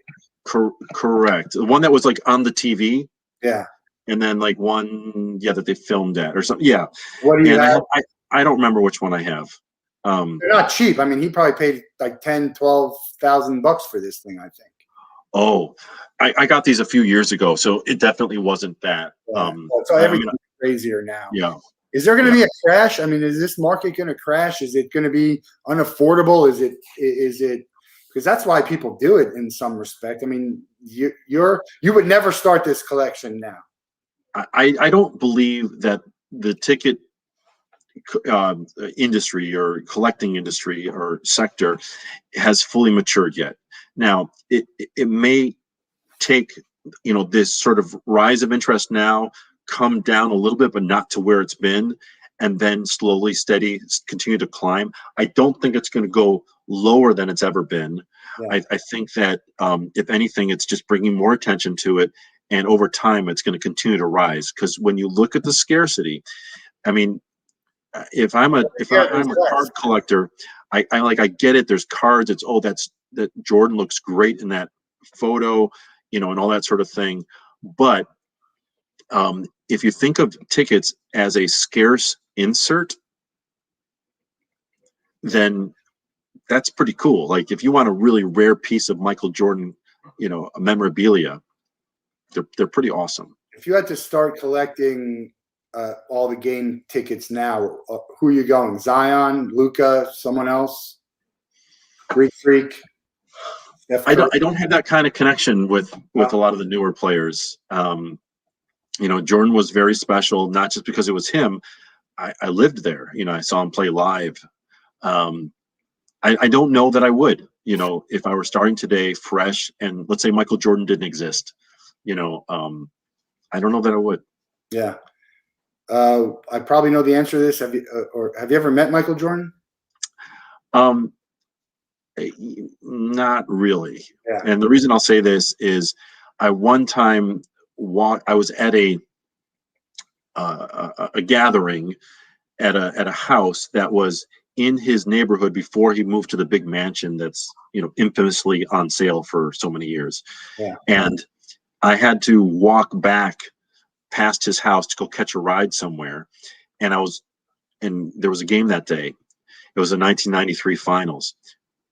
Speaker 2: Correct. The one that was like on the TV.
Speaker 1: Yeah.
Speaker 2: And then like one, that they filmed at or something. Yeah.
Speaker 1: What do you have?
Speaker 2: I don't remember which one I have.
Speaker 1: They're not cheap. I mean, he probably paid like $10,000-$12,000 for this thing, I think.
Speaker 2: Oh, I got these a few years ago, so it definitely wasn't that.
Speaker 1: Yeah. So everything's crazier now.
Speaker 2: Yeah.
Speaker 1: Is there going to be a crash? I mean, is this market going to crash? Is it going to be unaffordable? Is it because that's why people do it in some respect. I mean, you would never start this collection now.
Speaker 2: I don't believe that the ticket industry or collecting industry or sector has fully matured yet. Now, it may take this sort of rise of interest now, come down a little bit, but not to where it's been, and then slowly, steady, continue to climb. I don't think it's going to go lower than it's ever been. Yeah. I think that if anything, it's just bringing more attention to it, and over time, it's going to continue to rise. Because when you look at the scarcity, I mean, if I'm a card collector, I get it. There's cards. It's that Jordan looks great in that photo, and all that sort of thing. But if you think of tickets as a scarce insert, then that's pretty cool. Like if you want a really rare piece of Michael Jordan, a memorabilia, they're pretty awesome.
Speaker 1: If you had to start collecting all the game tickets now, who are you going? Zion, Luka, someone else? Greek Freak?
Speaker 2: I don't have that kind of connection with a lot of the newer players. Jordan was very special, not just because it was him. I lived there. I saw him play live. I don't know that I would, if I were starting today fresh and let's say Michael Jordan didn't exist, I don't know that I would.
Speaker 1: Yeah. I probably know the answer to this. Have you ever met Michael Jordan?
Speaker 2: Not really.
Speaker 1: Yeah.
Speaker 2: And the reason I'll say this is I one time I was at a gathering at a house that was in his neighborhood before he moved to the big mansion that's, infamously on sale for so many years.
Speaker 1: Yeah.
Speaker 2: And I had to walk back past his house to go catch a ride somewhere. And there was a game that day. It was the 1993 finals.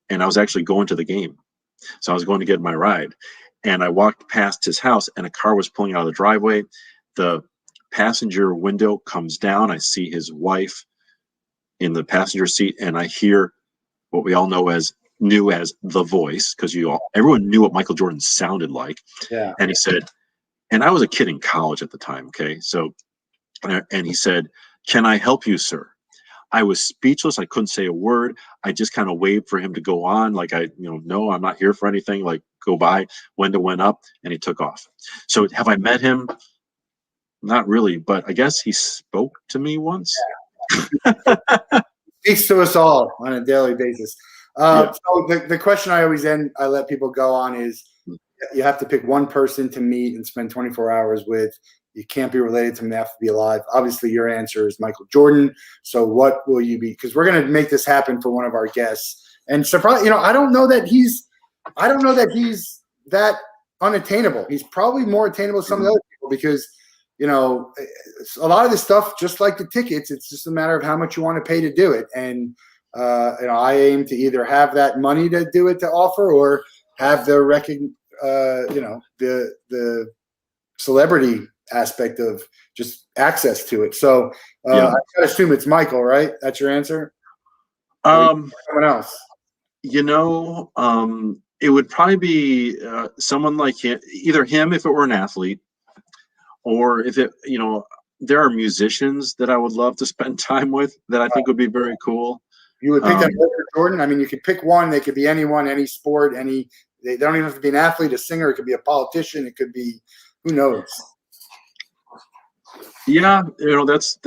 Speaker 2: And I was actually going to the game. So I was going to get my ride. And I walked past his house and a car was pulling out of the driveway. The passenger window comes down. I see his wife in the passenger seat, and I hear what we all knew as the voice, because everyone knew what Michael Jordan sounded like.
Speaker 1: Yeah.
Speaker 2: And he said, and I was a kid in college at the time. Okay. So, and he said, "Can I help you, sir?" I was speechless. I couldn't say a word. I just kind of waved for him to go on. Like no, I'm not here for anything. Like, go by. Window went up and he took off. So have I met him? Not really, but I guess he spoke to me once.
Speaker 1: Speaks to us all on a daily basis. So the question I always I let people go on is, you have to pick one person to meet and spend 24 hours with. You can't be related to him. They have to be alive. Obviously, your answer is Michael Jordan. So what will you be? Because we're going to make this happen for one of our guests. And surprise, I don't know that he's that unattainable. He's probably more attainable than some of the other people because, a lot of this stuff, just like the tickets, it's just a matter of how much you want to pay to do it. And I aim to either have that money to do it to offer, or have the the celebrity aspect of just access to it. So I gotta assume it's Michael, right? That's your answer? Someone else?
Speaker 2: It would probably be someone like him, either him if it were an athlete, or if there are musicians that I would love to spend time with that I think would be very cool.
Speaker 1: You would pick that over Jordan? I mean, you could pick one. They could be anyone, any sport, they don't even have to be an athlete, a singer. It could be a politician. It could be, who knows?
Speaker 2: Yeah, that's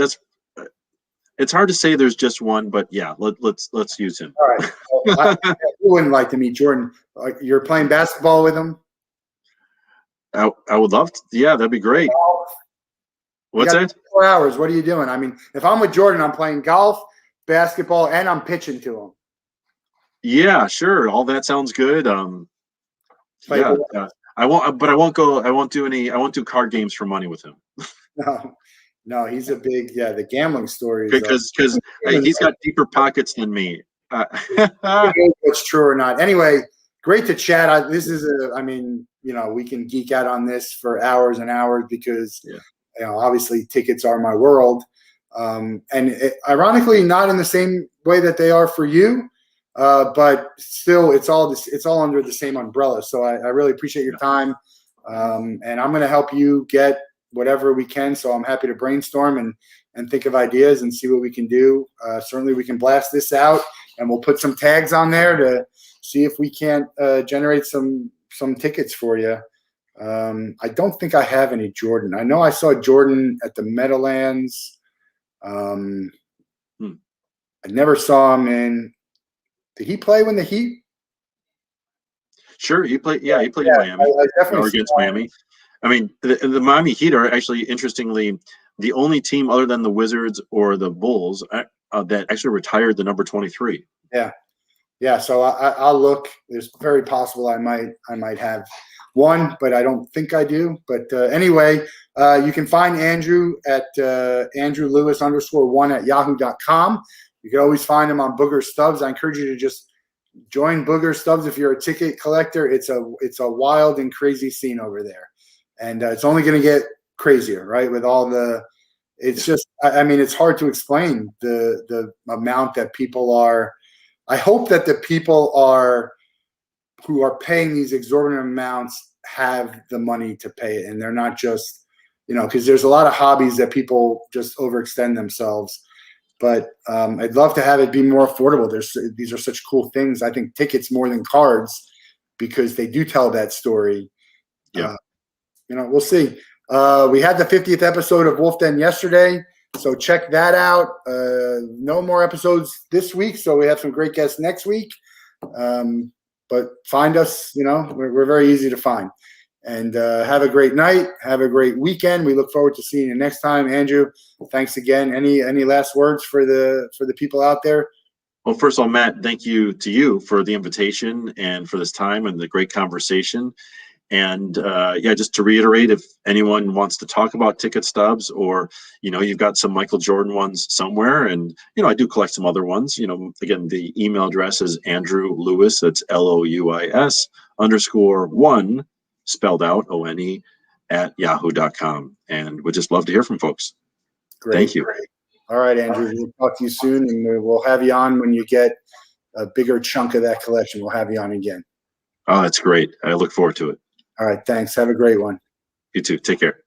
Speaker 2: it's hard to say there's just one, but yeah, let's use him.
Speaker 1: All right. Well, I wouldn't like to meet Jordan. You're playing basketball with him?
Speaker 2: I would love to. Yeah, that'd be great. What's that?
Speaker 1: 4 hours. What are you doing? I mean, if I'm with Jordan, I'm playing golf, basketball, and I'm pitching to him.
Speaker 2: Yeah, sure. All that sounds good. I won't do card games for money with him.
Speaker 1: No, he's a big, the gambling story.
Speaker 2: Because he's got deeper pockets than me.
Speaker 1: What's true or not. Anyway, great to chat. We can geek out on this for hours and hours because, obviously tickets are my world. Ironically, not in the same way that they are for you. But still, it's all under the same umbrella. So I really appreciate your time, and I'm going to help you get whatever we can. So I'm happy to brainstorm and think of ideas and see what we can do. Certainly, we can blast this out, and we'll put some tags on there to see if we can't generate some tickets for you. I don't think I have any Jordan. I know I saw Jordan at the Meadowlands. I never saw him in. Did he play when the Heat?
Speaker 2: Sure, he played. Yeah, he played in Miami. Or against Miami. I mean, the Miami Heat are actually, interestingly, the only team other than the Wizards or the Bulls that actually retired the number 23.
Speaker 1: Yeah. So I'll look. It's very possible I might have one, but I don't think I do. But anyway, you can find Andrew at AndrewLewis_1 at yahoo.com. You can always find him on Booger Stubs. I encourage you to just join Booger Stubs if you're a ticket collector. It's a wild and crazy scene over there, and it's only going to get crazier, right? With all it's just, it's hard to explain the amount that people are. I hope that the people who are paying these exorbitant amounts have the money to pay it, and they're not just, because there's a lot of hobbies that people just overextend themselves. But I'd love to have it be more affordable. These are such cool things. I think tickets more than cards because they do tell that story.
Speaker 2: Yeah.
Speaker 1: We'll see. We had the 50th episode of Wolff Den yesterday, so check that out. No more episodes this week, so we have some great guests next week. But find us. We're very easy to find. And have a great night. Have a great weekend. We look forward to seeing you next time. Andrew, thanks again. Any last words for the people out there?
Speaker 2: Well, first of all, Matt, thank you to you for the invitation and for this time and the great conversation. And yeah, just to reiterate, if anyone wants to talk about ticket stubs, or you've got some Michael Jordan ones somewhere, and I do collect some other ones. Again, the email address is Andrew Lewis. That's LOUIS _1 spelled out ONE at yahoo.com, and we'd just love to hear from folks.
Speaker 1: Great.
Speaker 2: Thank you.
Speaker 1: Great. All right, Andrew. We'll talk to you soon, and we'll have you on when you get a bigger chunk of that collection. We'll have you on again.
Speaker 2: Oh, that's great. I look forward to it.
Speaker 1: All right. Thanks. Have a great one.
Speaker 2: You too. Take care.